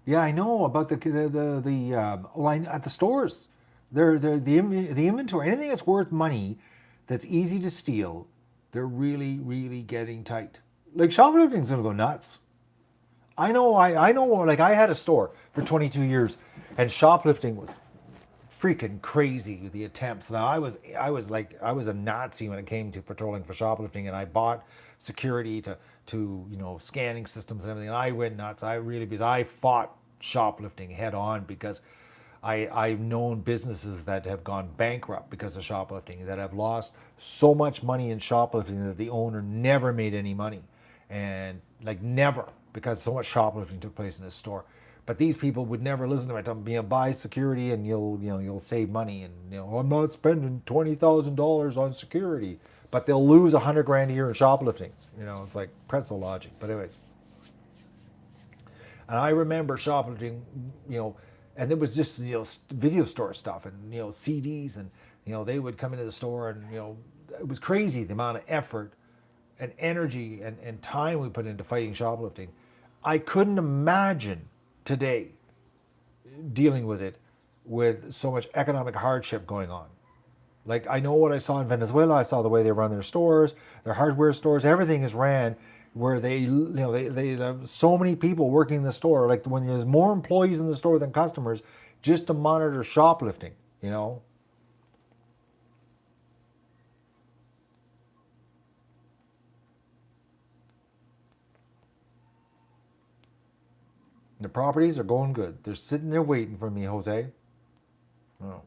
Yeah, I know about at the stores. They're the inventory. Anything that's worth money, that's easy to steal, they're really getting tight. Like shoplifting's gonna go nuts. I know. Like I had a store for 22 years, and shoplifting was freaking crazy with the attempts. Now I was a Nazi when it came to patrolling for shoplifting, and I bought security to scanning systems and everything. And I went nuts. I really because I fought shoplifting head on because I've known businesses that have gone bankrupt because of shoplifting, that have lost so much money in shoplifting that the owner never made any money, and like never, because so much shoplifting took place in this store. But these people would never listen to me. Tell them, buy security and you'll save money, and I'm not spending $20,000 on security, but they'll lose 100 grand a year in shoplifting. It's like pretzel logic. But anyways, and I remember shoplifting, and it was just video store stuff and CDs, and they would come into the store, and it was crazy the amount of effort and energy and time we put into fighting shoplifting. I couldn't imagine today dealing with it with so much economic hardship going on. Like I know what I saw in Venezuela. I saw the way they run their stores, their hardware stores. Everything is ran where they have so many people working in the store. Like when there's more employees in the store than customers, just to monitor shoplifting. The properties are going good. They're sitting there waiting for me, Jose. Oh.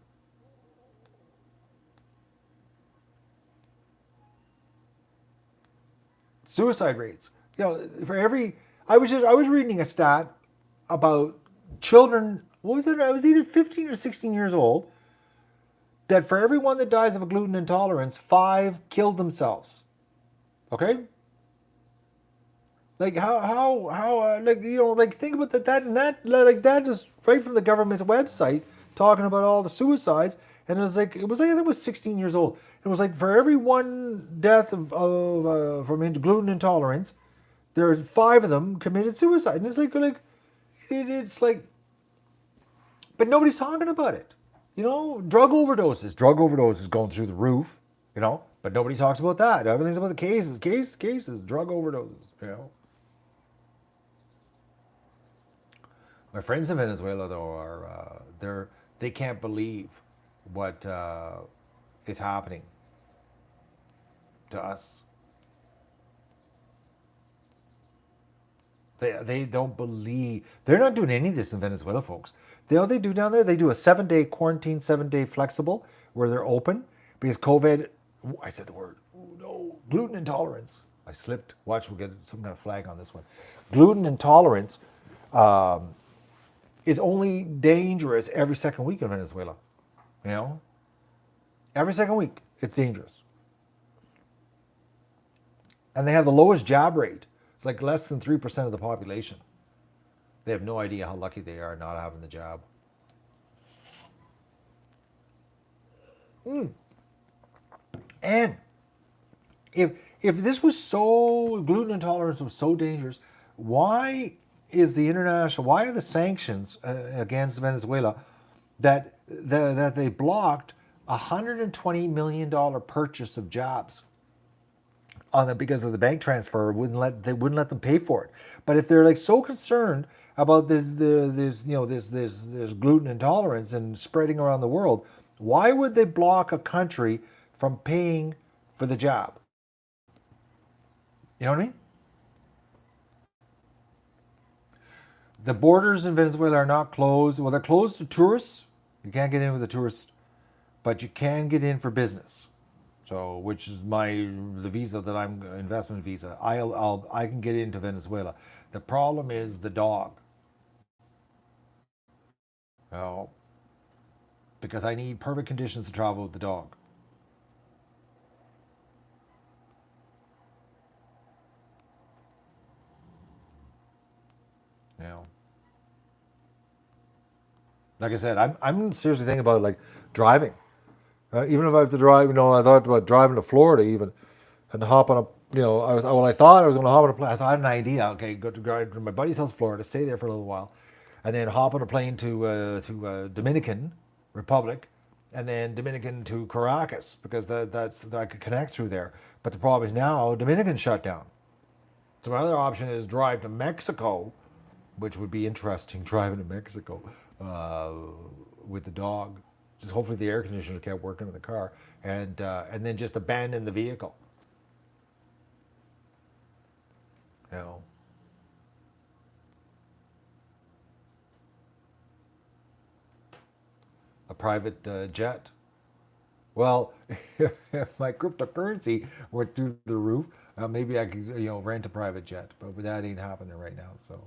Suicide rates. For every I was reading a stat about children. What was it? I was either 15 or 16 years old. That for every one that dies of a gluten intolerance, five killed themselves. Okay, like how like like think about that like that is right from the government's website talking about all the suicides, and it was like I think it was 16 years old. It was like for every one death from gluten intolerance, there are five of them committed suicide, and it's like, but nobody's talking about it. Drug overdoses going through the roof. But nobody talks about that. Everything's about the cases, drug overdoses. My friends in Venezuela though are they can't believe what is happening to us. They don't believe they're not doing any of this in Venezuela, folks. They do down there. They do a 7-day quarantine, 7-day flexible where they're open because COVID. I said the word. Oh no, gluten intolerance. I slipped. Watch, we'll get some kind of flag on this one. Gluten intolerance is only dangerous every second week in Venezuela. You know, every second week it's dangerous, and they have the lowest jab rate. It's like less than 3% of the population. They have no idea how lucky they are not having the jab. And if if this was so gluten intolerance was so dangerous, why why are the sanctions against Venezuela that they blocked $120 million purchase of jobs on them because of the bank transfer? They wouldn't let them pay for it. But if they're like so concerned about this gluten intolerance and spreading around the world, why would they block a country from paying for the job? You know what I mean? The borders in Venezuela are not closed. Well, they're closed to tourists. You can't get in with a tourist, but you can get in for business. So, which is the visa that I'm investment visa. I can get into Venezuela. The problem is the dog. You know, because I need perfect conditions to travel with the dog. You know, like I said, I'm seriously thinking about like driving. Even if I have to drive, I thought about driving to Florida even, and hop on a, I thought I was going to hop on a plane. I thought I had an idea. Okay, go to drive to my buddy's house, Florida, stay there for a little while, and then hop on a plane to Dominican Republic, and then Dominican to Caracas because that I could connect through there. But the problem is now Dominican shut down. So my other option is drive to Mexico, which would be interesting driving to Mexico uh, with the dog. Just hopefully the air conditioner kept working in the car, and then just abandon the vehicle. You know, a private jet. Well, if my cryptocurrency went through the roof, maybe I could rent a private jet, but that ain't happening right now. So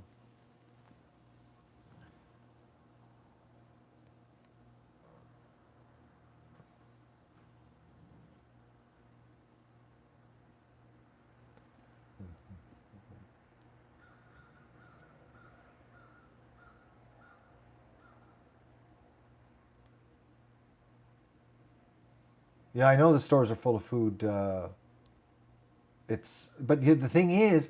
yeah, I know the stores are full of food. But the thing is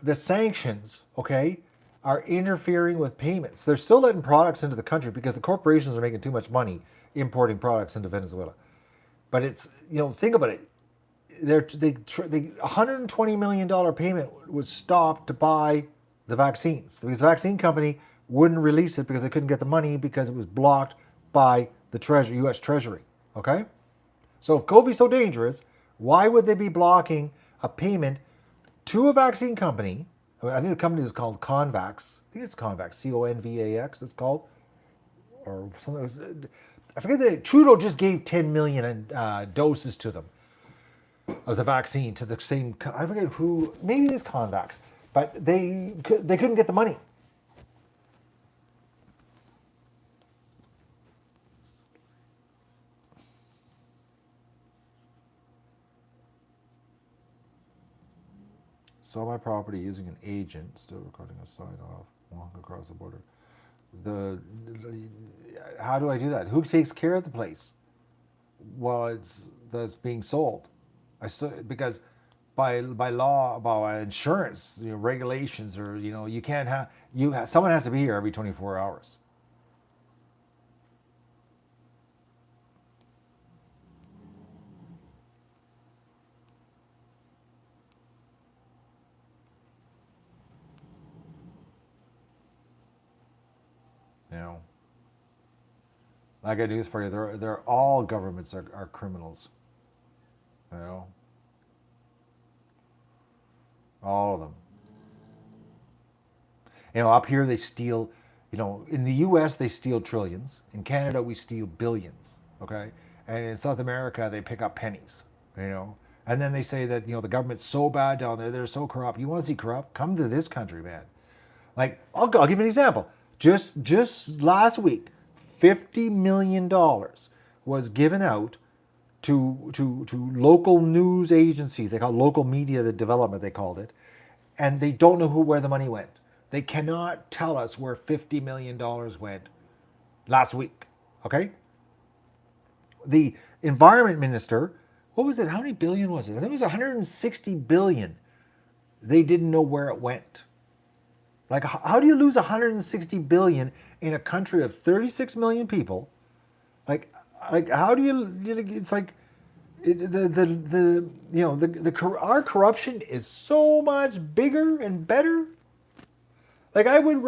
the sanctions, okay, are interfering with payments. They're still letting products into the country because the corporations are making too much money importing products into Venezuela. But it's, think about it. The $120 million payment was stopped to buy the vaccines. The vaccine company wouldn't release it because they couldn't get the money because it was blocked by the U.S. Treasury. Okay, so if COVID's so dangerous, why would they be blocking a payment to a vaccine company? I think the company is called Convax. I think it's Convax, Convax. It's called, or something. I forget that Trudeau just gave 10 million doses to them of the vaccine to the same. I forget who. Maybe it is Convax, but they couldn't get the money. Sell my property using an agent. Still recording a sign off. Walk across the border. The how do I do that? Who takes care of the place while that's being sold? Because by law, by insurance, regulations, or you can't someone has to be here every 24 hours. You know, I got news for you. They're all governments are criminals. You know, all of them. Up here they steal. In the U.S. they steal trillions. In Canada we steal billions. Okay, and in South America they pick up pennies. You know, and then they say that the government's so bad down there. They're so corrupt. You want to see corrupt? Come to this country, man. Like I'll give you an example. Just last week, $50 million was given out to local news agencies. They call it local media the development. They called it, and they don't know where the money went. They cannot tell us where $50 million went last week. Okay, the environment minister. What was it? How many billion was it? I think it was 160 billion. They didn't know where it went. Like, how do you lose 160 billion in a country of 36 million people? Like, how do you? It's like our corruption is so much bigger and better. Like, I would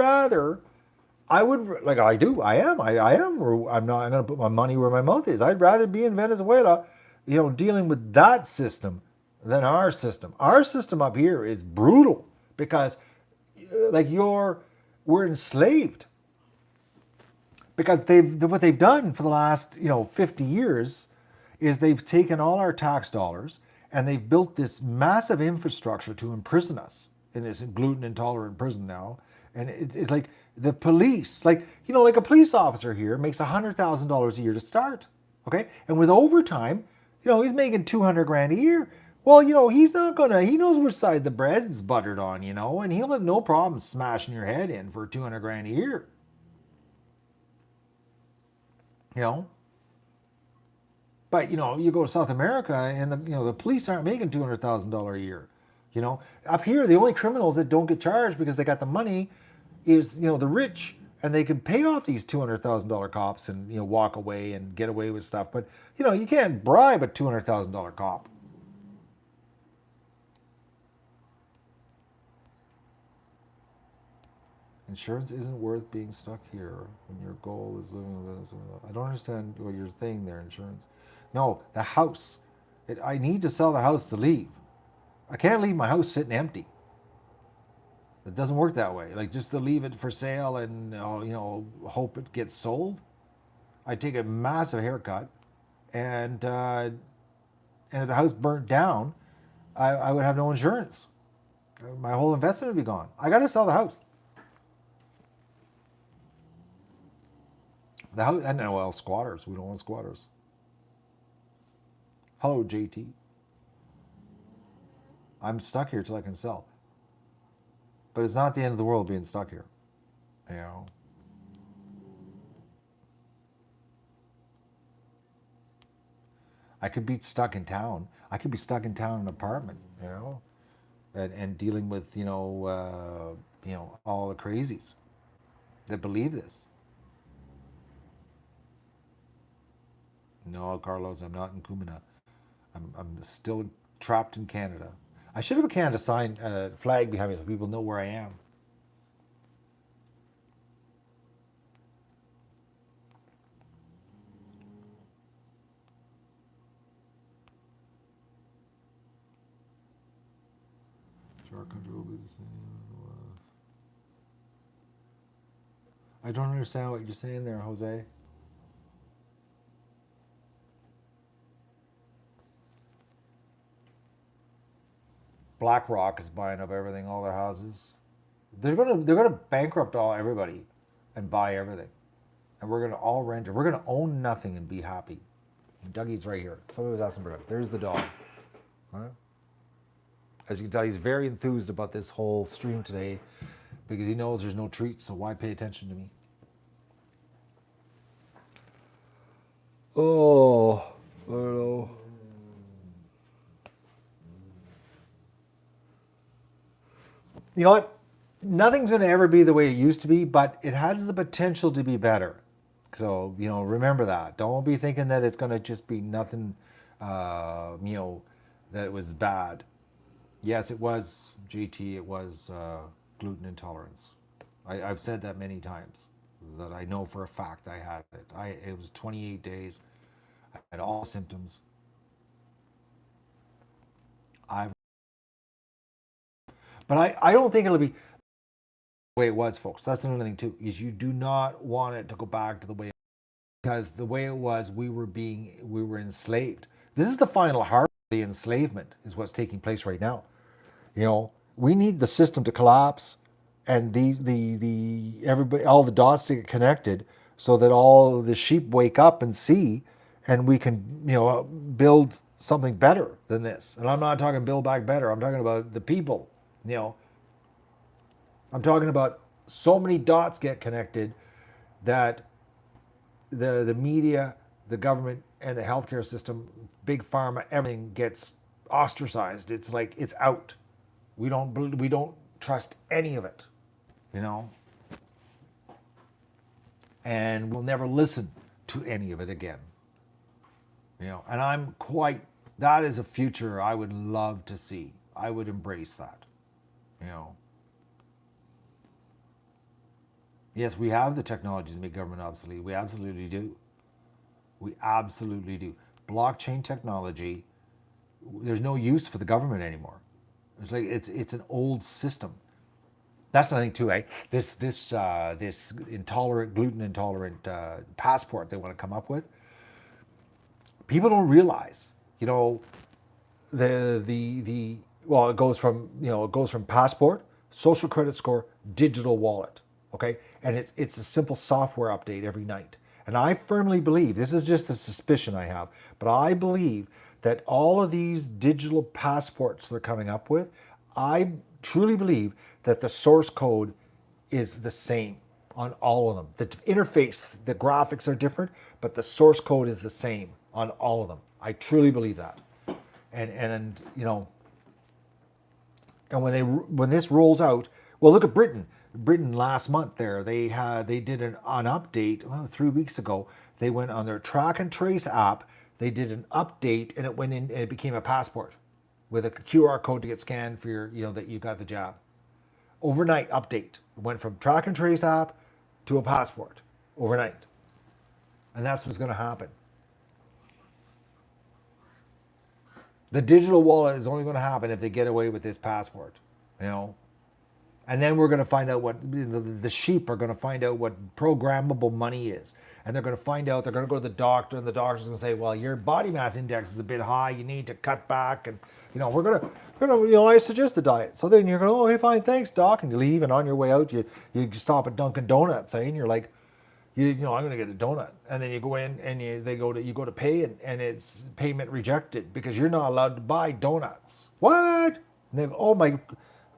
like I do. I am. I'm not. I'm gonna put my money where my mouth is. I'd rather be in Venezuela, dealing with that system than our system. Our system up here is brutal because we're enslaved because what they've done for the last 50 years is they've taken all our tax dollars and they've built this massive infrastructure to imprison us in this gluten intolerant prison now. And it's like the police, like, like a police officer here makes $100,000 a year to start. Okay. And with overtime, he's making 200 grand a year. Well, he's not gonna, he knows which side the bread's buttered on, and he'll have no problem smashing your head in for 200 grand a year. You know, but you go to South America and the police aren't making $200,000 a year. Up here the only criminals that don't get charged because they got the money is the rich, and they can pay off these $200,000 cops and walk away and get away with stuff. But you can't bribe a $200,000 cop. Insurance isn't worth being stuck here when your goal is living in Venezuela. I don't understand what you're saying there, insurance. No, the house. I need to sell the house to leave. I can't leave my house sitting empty. It doesn't work that way. Like, just to leave it for sale and hope it gets sold. I take a massive haircut, and if the house burnt down, I would have no insurance. My whole investment would be gone. I got to sell the house. The house, and well, squatters. We don't want squatters. Hello, JT. I'm stuck here till I can sell. But it's not the end of the world being stuck here. You know. I could be stuck in town. I could be stuck in town in an apartment, and dealing with, all the crazies that believe this. No, Carlos, I'm not in Kumina. I'm still trapped in Canada. I should have a Canada sign flag behind me so people know where I am. Sure, our country will be the same as it was. I don't understand what you're saying there, Jose. BlackRock is buying up everything, all their houses. They're gonna bankrupt everybody and buy everything, and we're gonna all rent it. We're gonna own nothing and be happy. And Dougie's right here. Somebody was asking for Doug. There's the dog. Right? As you can tell, he's very enthused about this whole stream today because he knows there's no treats. So why pay attention to me? Oh, I don't know. You know what? Nothing's going to ever be the way it used to be, but it has the potential to be better. So, remember that. Don't be thinking that it's going to just be nothing, that it was bad. Yes, it was, GT, it was gluten intolerance. I've said that many times, that I know for a fact I had it. It was 28 days. I had all symptoms. I But I don't think it'll be the way it was, folks. That's another thing too, is you do not want it to go back to the way, because the way it was, we were enslaved. This is the final harvest of the enslavement, is what's taking place right now. We need the system to collapse, and the everybody, all the dots to get connected, so that all the sheep wake up and see, and we can build something better than this. And I'm not talking build back better. I'm talking about the people. I'm talking about so many dots get connected that the media, the government, and the healthcare system, big pharma, everything gets ostracized. It's like it's out. We don't trust any of it, and we'll never listen to any of it again. And that is a future I would love to see. I would embrace that. Yes, we have the technology to make government obsolete. We absolutely do. We absolutely do. Blockchain technology, there's no use for the government anymore. It's like it's an old system. That's another thing too, eh? This gluten intolerant passport they want to come up with. People don't realize, you know, the well, it goes from passport, social credit score, digital wallet, okay, and it's a simple software update every night. And I firmly believe, this is just a suspicion I have, but I believe that all of these digital passports they're coming up with, I truly believe that the source code is the same on all of them. The interface, the graphics are different, but the source code is the same on all of them. I truly believe that. And you know, and when this rolls out, well, look at Britain. Britain last month there, they did an update, well, 3 weeks ago. They went on their track and trace app. They did an update, and it went in, and it became a passport with a QR code to get scanned for your, you know, that you got the jab. Overnight update. It went from track and trace app to a passport overnight, and that's what's going to happen. The digital wallet is only going to happen if they get away with this passport, you know. And then we're going to find out what the sheep are going to find out what programmable money is. And they're going to find out, they're going to go to the doctor, and the doctor's going to say, well, your body mass index is a bit high. You need to cut back. And, you know, you know, I suggest the diet. So then you're going, oh, hey, fine, thanks, doc. And you leave, and on your way out, you stop at Dunkin' Donuts, and you're like, you know, I'm going to get a donut. And then you go in, and you go to pay, and it's payment rejected because you're not allowed to buy donuts. What? And they go, oh my,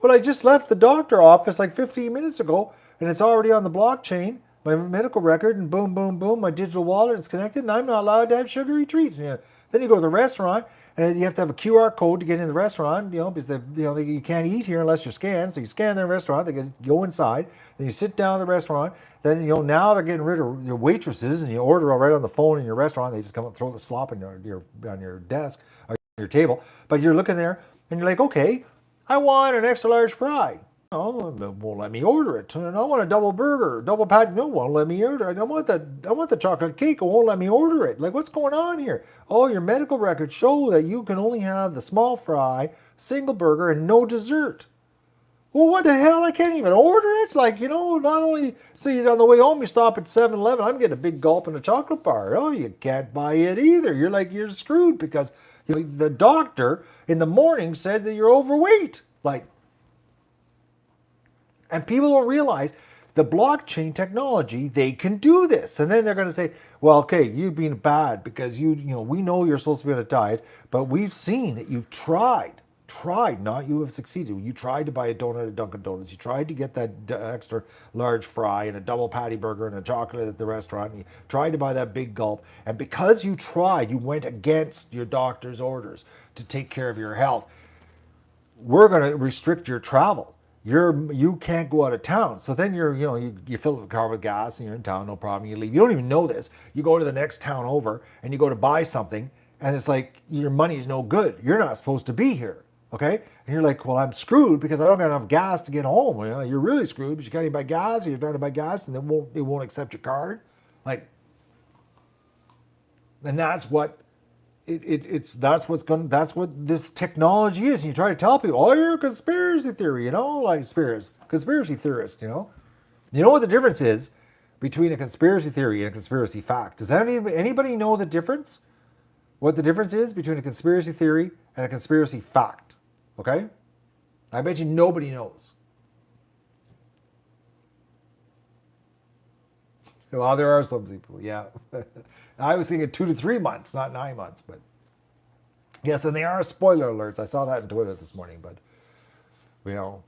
well, I just left the doctor office like 15 minutes ago, and it's already on the blockchain, my medical record, and boom, boom, boom, my digital wallet is connected, and I'm not allowed to have sugary treats. And then you go to the restaurant, and you have to have a QR code to get in the restaurant, you know, because you can't eat here unless you're scanned. So you scan the restaurant, they go inside, then you sit down at the restaurant. Then, you know, now they're getting rid of your waitresses, and you order right on the phone in your restaurant. They just come and throw the slop on your desk or your table. But you're looking there, and you're like, okay, I want an extra large fry. Oh, they won't let me order it. And I want a double burger, double patty. No, won't let me order it. I want the chocolate cake. It won't let me order it. Like, what's going on here? Oh, your medical records show that you can only have the small fry, single burger, and no dessert. Well, what the hell? I can't even order it. Like, you know, not only, see, on the way home, you stop at 7-Eleven. I'm getting a big gulp in a chocolate bar. Oh, you can't buy it either. You're screwed because, you know, the doctor in the morning said that you're overweight. Like, and people don't realize the blockchain technology, they can do this. And then they're going to say, well, okay, you've been bad because you know, we know you're supposed to be on a diet, but we've seen that you've tried, not you have succeeded. You tried to buy a donut at Dunkin' Donuts. You tried to get that extra large fry and a double patty burger and a chocolate at the restaurant. And you tried to buy that big gulp. And because you tried, you went against your doctor's orders to take care of your health. We're going to restrict your travel. You can't go out of town. So then you fill the car with gas and you're in town, no problem. You leave. You don't even know this. You go to the next town over and you go to buy something, and it's like your money's no good. You're not supposed to be here. Okay? And you're like, well, I'm screwed because I don't got enough gas to get home. Well, you're really screwed because you can't even buy gas, or you're trying to buy gas and they won't accept your card. Like, and that's what that's what this technology is. And you try to tell people, oh, you're a conspiracy theory, you know, like conspiracy theorist, you know. You know what the difference is between a conspiracy theory and a conspiracy fact? Does anybody know the difference? What the difference is between a conspiracy theory and a conspiracy fact? Okay? I bet you nobody knows. Well, there are some people, yeah. I was thinking 2 to 3 months, not 9 months, but yes, and they are spoiler alerts. I saw that on Twitter this morning, but you know.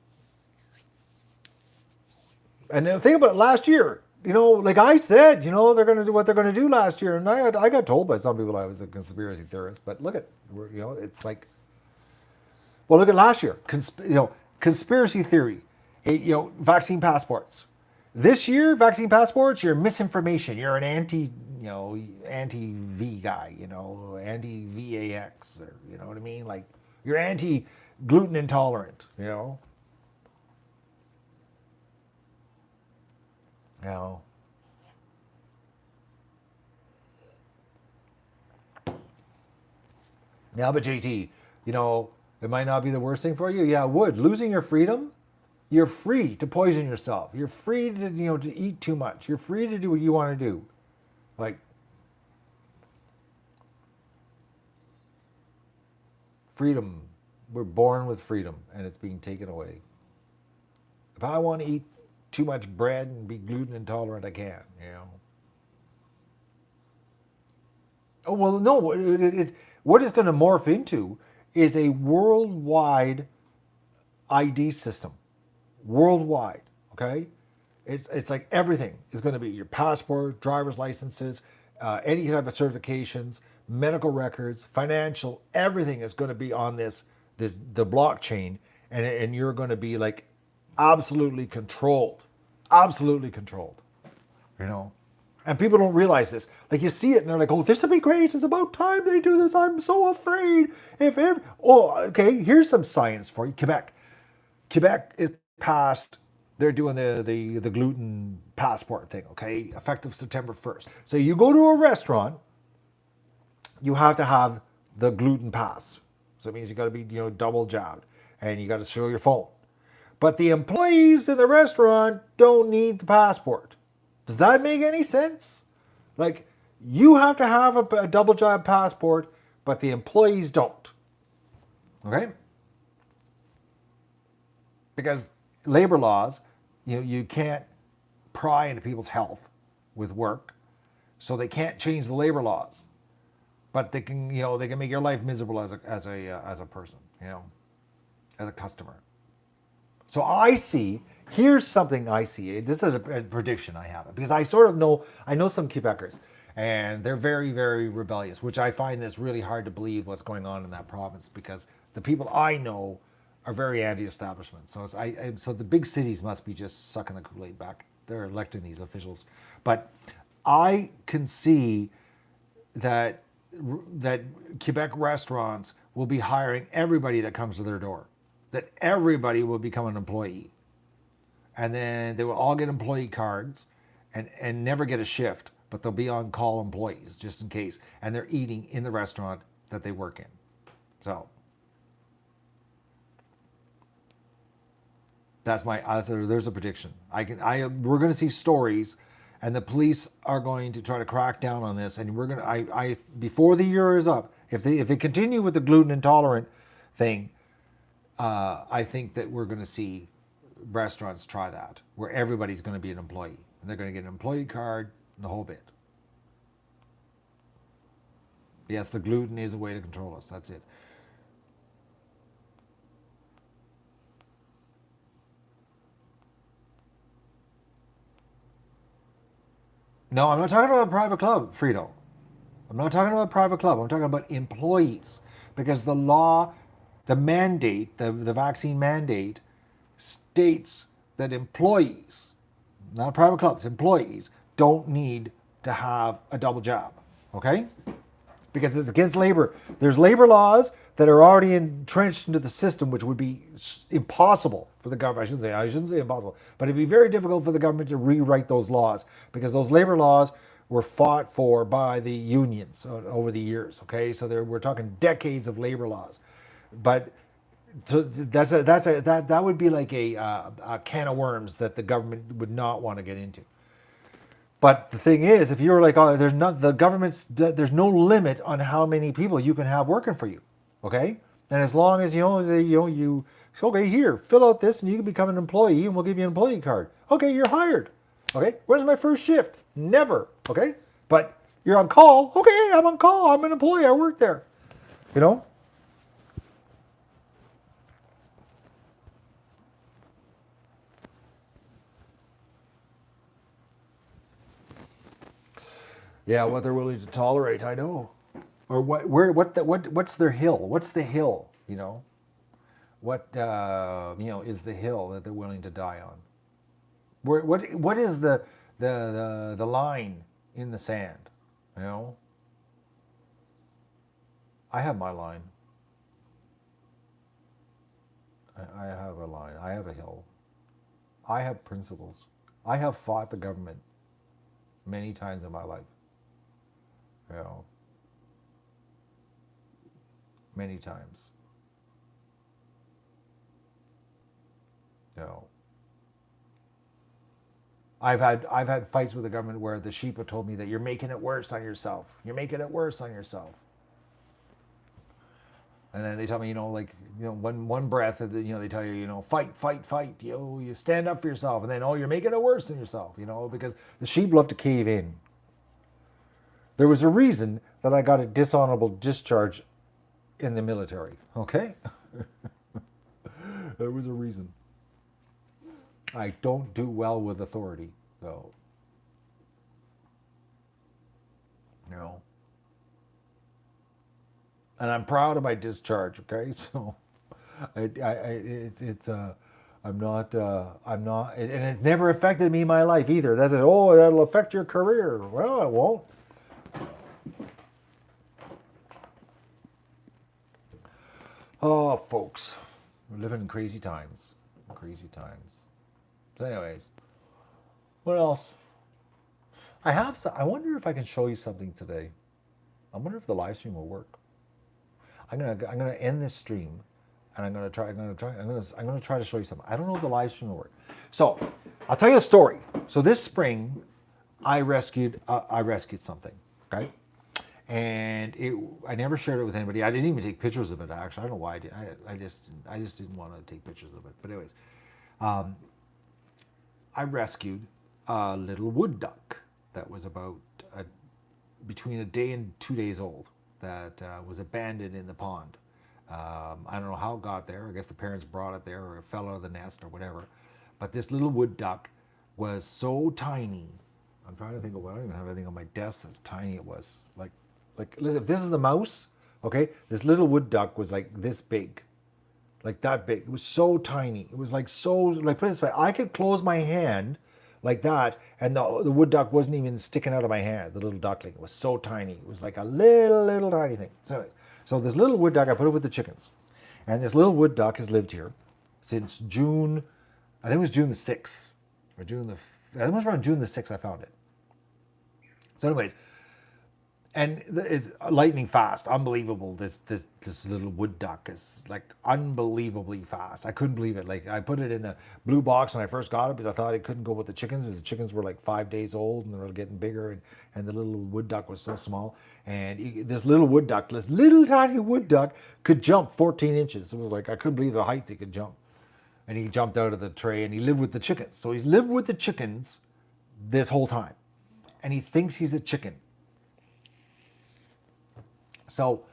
And the thing about it, last year, you know, like I said, you know, they're going to do what they're going to do last year, and I got told by some people I was a conspiracy theorist, but look at, you know, it's like, well, look at last year, conspiracy theory, you know, vaccine passports. This year, vaccine passports, you're misinformation. You're an anti-V guy, you know, anti-VAX, or, you know what I mean? Like, you're anti-gluten intolerant, you know? You know? Now, but JT, you know, it might not be the worst thing for you. Yeah, it would. Losing your freedom. You're free to poison yourself. You're free to, you know, to eat too much. You're free to do what you want to do. Like, Freedom. We're born with freedom, and it's being taken away. If I want to eat too much bread and be gluten intolerant, I can. Oh well, no. What it's going to morph into is a worldwide ID system, worldwide. Okay, it's like everything is going to be your passport, driver's licenses, any type of certifications, medical records, financial. Everything is going to be on this the blockchain, and you're going to be like absolutely controlled. You know, and people don't realize this. Like you see it, and they're like, "Oh, this would be great. It's about time they do this. I'm so afraid." If ever, oh, okay. Here's some science for you. Quebec is passed. They're doing the gluten passport thing. Okay, effective September 1st. So you go to a restaurant, you have to have the gluten pass. So it means you got to be double jabbed, and you got to show your phone. But the employees in the restaurant don't need the passport. Does that make any sense? Like, you have to have a double jab passport, but the employees don't. Okay? Because labor laws, you can't pry into people's health with work, so they can't change the labor laws. But they can, they can make your life miserable as a person, as a customer. So here's something I see. This is a prediction I have because I know some Quebecers, and they're very, very rebellious, which I find this really hard to believe what's going on in that province because the people I know are very anti-establishment. So so the big cities must be just sucking the Kool-Aid back. They're electing these officials, but I can see that that Quebec restaurants will be hiring everybody that comes to their door. That everybody will become an employee. And then they will all get employee cards and never get a shift, but they'll be on call employees just in case. And they're eating in the restaurant that they work in. So there's a prediction. We're going to see stories, and the police are going to try to crack down on this. And before the year is up, if they continue with the gluten intolerant thing, I think that we're going to see restaurants try that, where everybody's going to be an employee, and they're going to get an employee card and the whole bit. Yes, the gluten is a way to control us. That's it. No, I'm not talking about a private club, Frito. I'm not talking about a private club. I'm talking about employees. Because the law, the mandate, the vaccine mandate states that employees, not private clubs, employees don't need to have a double jab. Okay? Because it's against labor. There's labor laws that are already entrenched into the system, which would be impossible for the government. I shouldn't say impossible, but it'd be very difficult for the government to rewrite those laws because those labor laws were fought for by the unions over the years. Okay, so we're talking decades of labor laws, but so that would be like a can of worms that the government would not want to get into. But the thing is, if you're like, oh, there's no limit on how many people you can have working for you, okay? And as long as you okay, here, fill out this, and you can become an employee, and we'll give you an employee card. Okay, you're hired. Okay, where's my first shift? Never. Okay, but you're on call. Okay, I'm on call. I'm an employee. I work there. You know. Yeah, what they're willing to tolerate, I know. Or what's their hill? What's the hill? What is the hill that they're willing to die on? What is the line in the sand? You know, I have my line. I have a line. I have a hill. I have principles. I have fought the government many times in my life. You know, many times. You know, I've had fights with the government where the sheep have told me that you're making it worse on yourself. You're making it worse on yourself. And then they tell me, like, one breath, they tell you, fight, fight, fight. You stand up for yourself, and then you're making it worse than yourself, because the sheep love to cave in. There was a reason that I got a dishonorable discharge in the military. Okay, there was a reason. I don't do well with authority, so and I'm proud of my discharge. Okay, so I'm not, and it's never affected me in my life either. That's it. Oh, that'll affect your career. Well, it won't. Oh, folks, we're living in crazy times. Crazy times. So, anyways, what else? I wonder if I can show you something today. I wonder if the live stream will work. I'm gonna end this stream, and I'm gonna try to show you something. I don't know if the live stream will work. So, I'll tell you a story. So this spring, I rescued something. Okay. And I never shared it with anybody. I didn't even take pictures of it. Actually, I don't know why I did. I just didn't want to take pictures of it. But anyways, I rescued a little wood duck that was about between a day and 2 days old that was abandoned in the pond. I don't know how it got there. I guess the parents brought it there, or it fell out of the nest, or whatever. But this little wood duck was so tiny. I'm trying to think of what I don't even have anything on my desk that's tiny it was. Like, listen, if this is the mouse, okay, this little wood duck was like this big, like that big. It was so tiny. It was like put it this way, I could close my hand like that, and the wood duck wasn't even sticking out of my hand. The little duckling, it was so tiny. It was like a little tiny thing. So this little wood duck, I put it with the chickens, and this little wood duck has lived here since June. I think it was June the 6th, or I think it was around June the 6th I found it. So, anyways. And it's lightning fast, unbelievable. This little wood duck is like unbelievably fast. I couldn't believe it. Like, I put it in the blue box when I first got it because I thought it couldn't go with the chickens because the chickens were like 5 days old and they were getting bigger, and the little wood duck was so small. And this little tiny wood duck could jump 14 inches. It was like, I couldn't believe the height he could jump. And he jumped out of the tray and he lived with the chickens. So he's lived with the chickens this whole time, and he thinks he's a chicken. So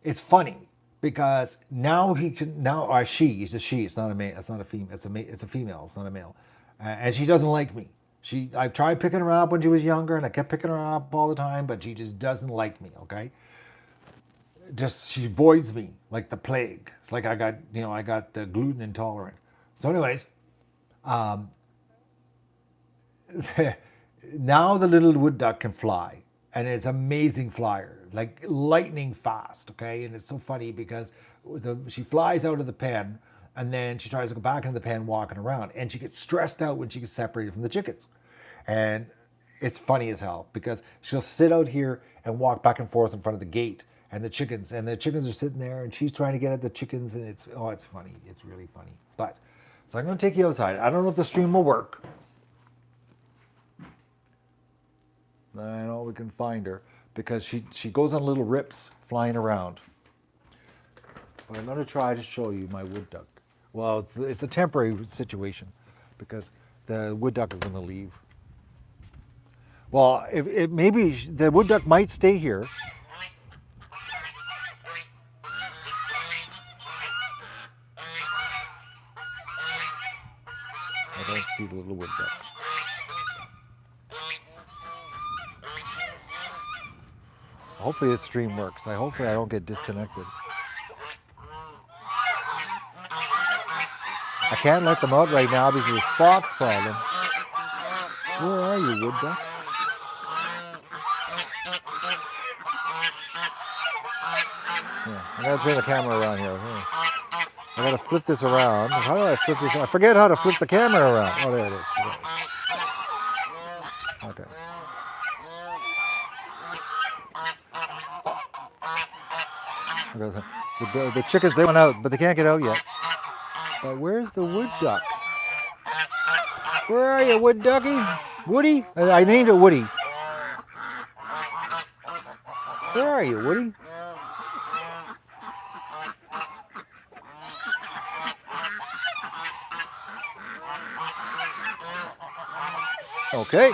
it's funny because now she's a she. It's not a male. It's not a female. It's a female. It's not a male. And she doesn't like me. I've tried picking her up when she was younger, and I kept picking her up all the time, but she just doesn't like me. Okay. She avoids me like the plague. It's like I got the gluten intolerant. So, anyways, now the little wood duck can fly. And it's an amazing flyer, like lightning fast, okay? And it's so funny because she flies out of the pen, and then she tries to go back into the pen walking around, and she gets stressed out when she gets separated from the chickens. And it's funny as hell because she'll sit out here and walk back and forth in front of the gate, and the chickens are sitting there, and she's trying to get at the chickens, and it's funny. It's really funny. So I'm going to take you outside. I don't know if the stream will work. I know we can find her because she goes on little rips flying around. But I'm going to try to show you my wood duck. Well, it's a temporary situation because the wood duck is going to leave. Well, maybe the wood duck might stay here. I don't see the little wood duck. Hopefully this stream works. Hopefully I don't get disconnected. I can't let them out right now because of this fox problem. Where are you, wood duck? Yeah, I gotta turn the camera around here. I gotta flip this around. How do I flip this? I forget how to flip the camera around. Oh, there it is. Okay. The chickens, they went out, but they can't get out yet. But where's the wood duck? Where are you, wood ducky? Woody? I named it Woody. Where are you, Woody? Okay.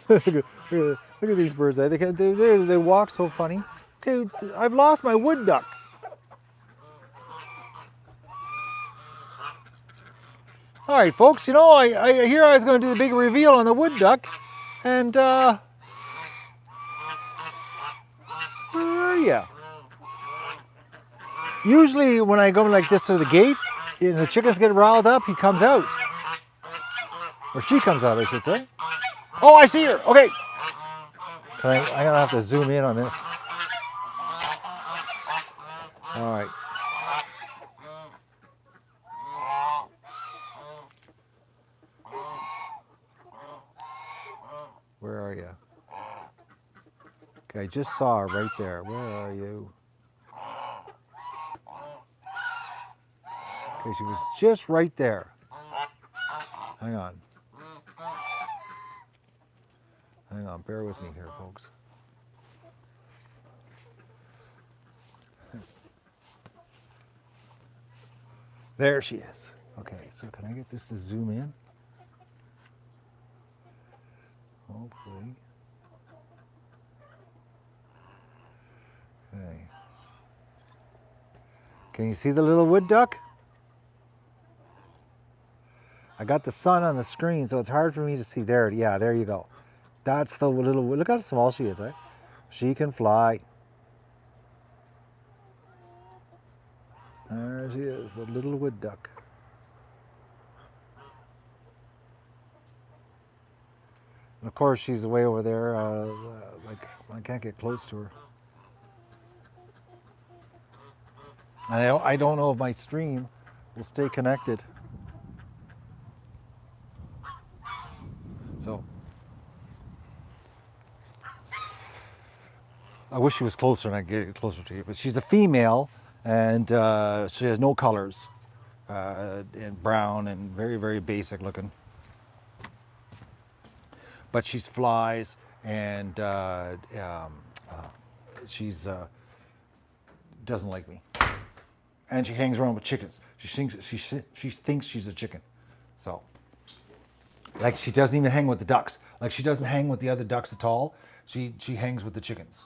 Look at these birds. They walk so funny. Okay, I've lost my wood duck. All right, folks. You know, I hear I was going to do the big reveal on the wood duck, and where are you? Usually, when I go like this through the gate, and the chickens get riled up, he comes out, or she comes out, I should say. Oh, I see her. Okay. I'm gonna have to zoom in on this. All right. Where are you? Okay, I just saw her right there. Where are you? Okay, she was just right there. Hang on. Hang on, bear with me here, folks. There she is. Okay, so can I get this to zoom in? Hopefully. Okay. Can you see the little wood duck? I got the sun on the screen, so it's hard for me to see. There, yeah, there you go. That's the little, look how small she is, right? She can fly. There she is, the little wood duck. And of course, she's way over there. Like I can't get close to her. I don't know if my stream will stay connected. So I wish she was closer and I could get closer to you. But she's a female, and she has no colors, and brown and very, very basic looking. But she's flies, and she's doesn't like me. And she hangs around with chickens. She thinks she's a chicken. So, like, she doesn't even hang with the ducks. Like, she doesn't hang with the other ducks at all. She hangs with the chickens.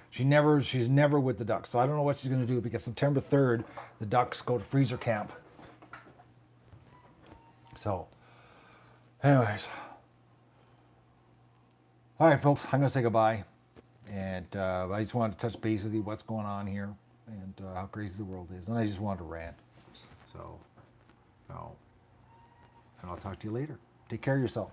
She's never with the ducks. So I don't know what she's going to do, because September 3rd, the ducks go to freezer camp. So, anyways. All right, folks, I'm going to say goodbye. And I just wanted to touch base with you, what's going on here, and how crazy the world is. And I just wanted to rant. So, and I'll talk to you later. Take care of yourself.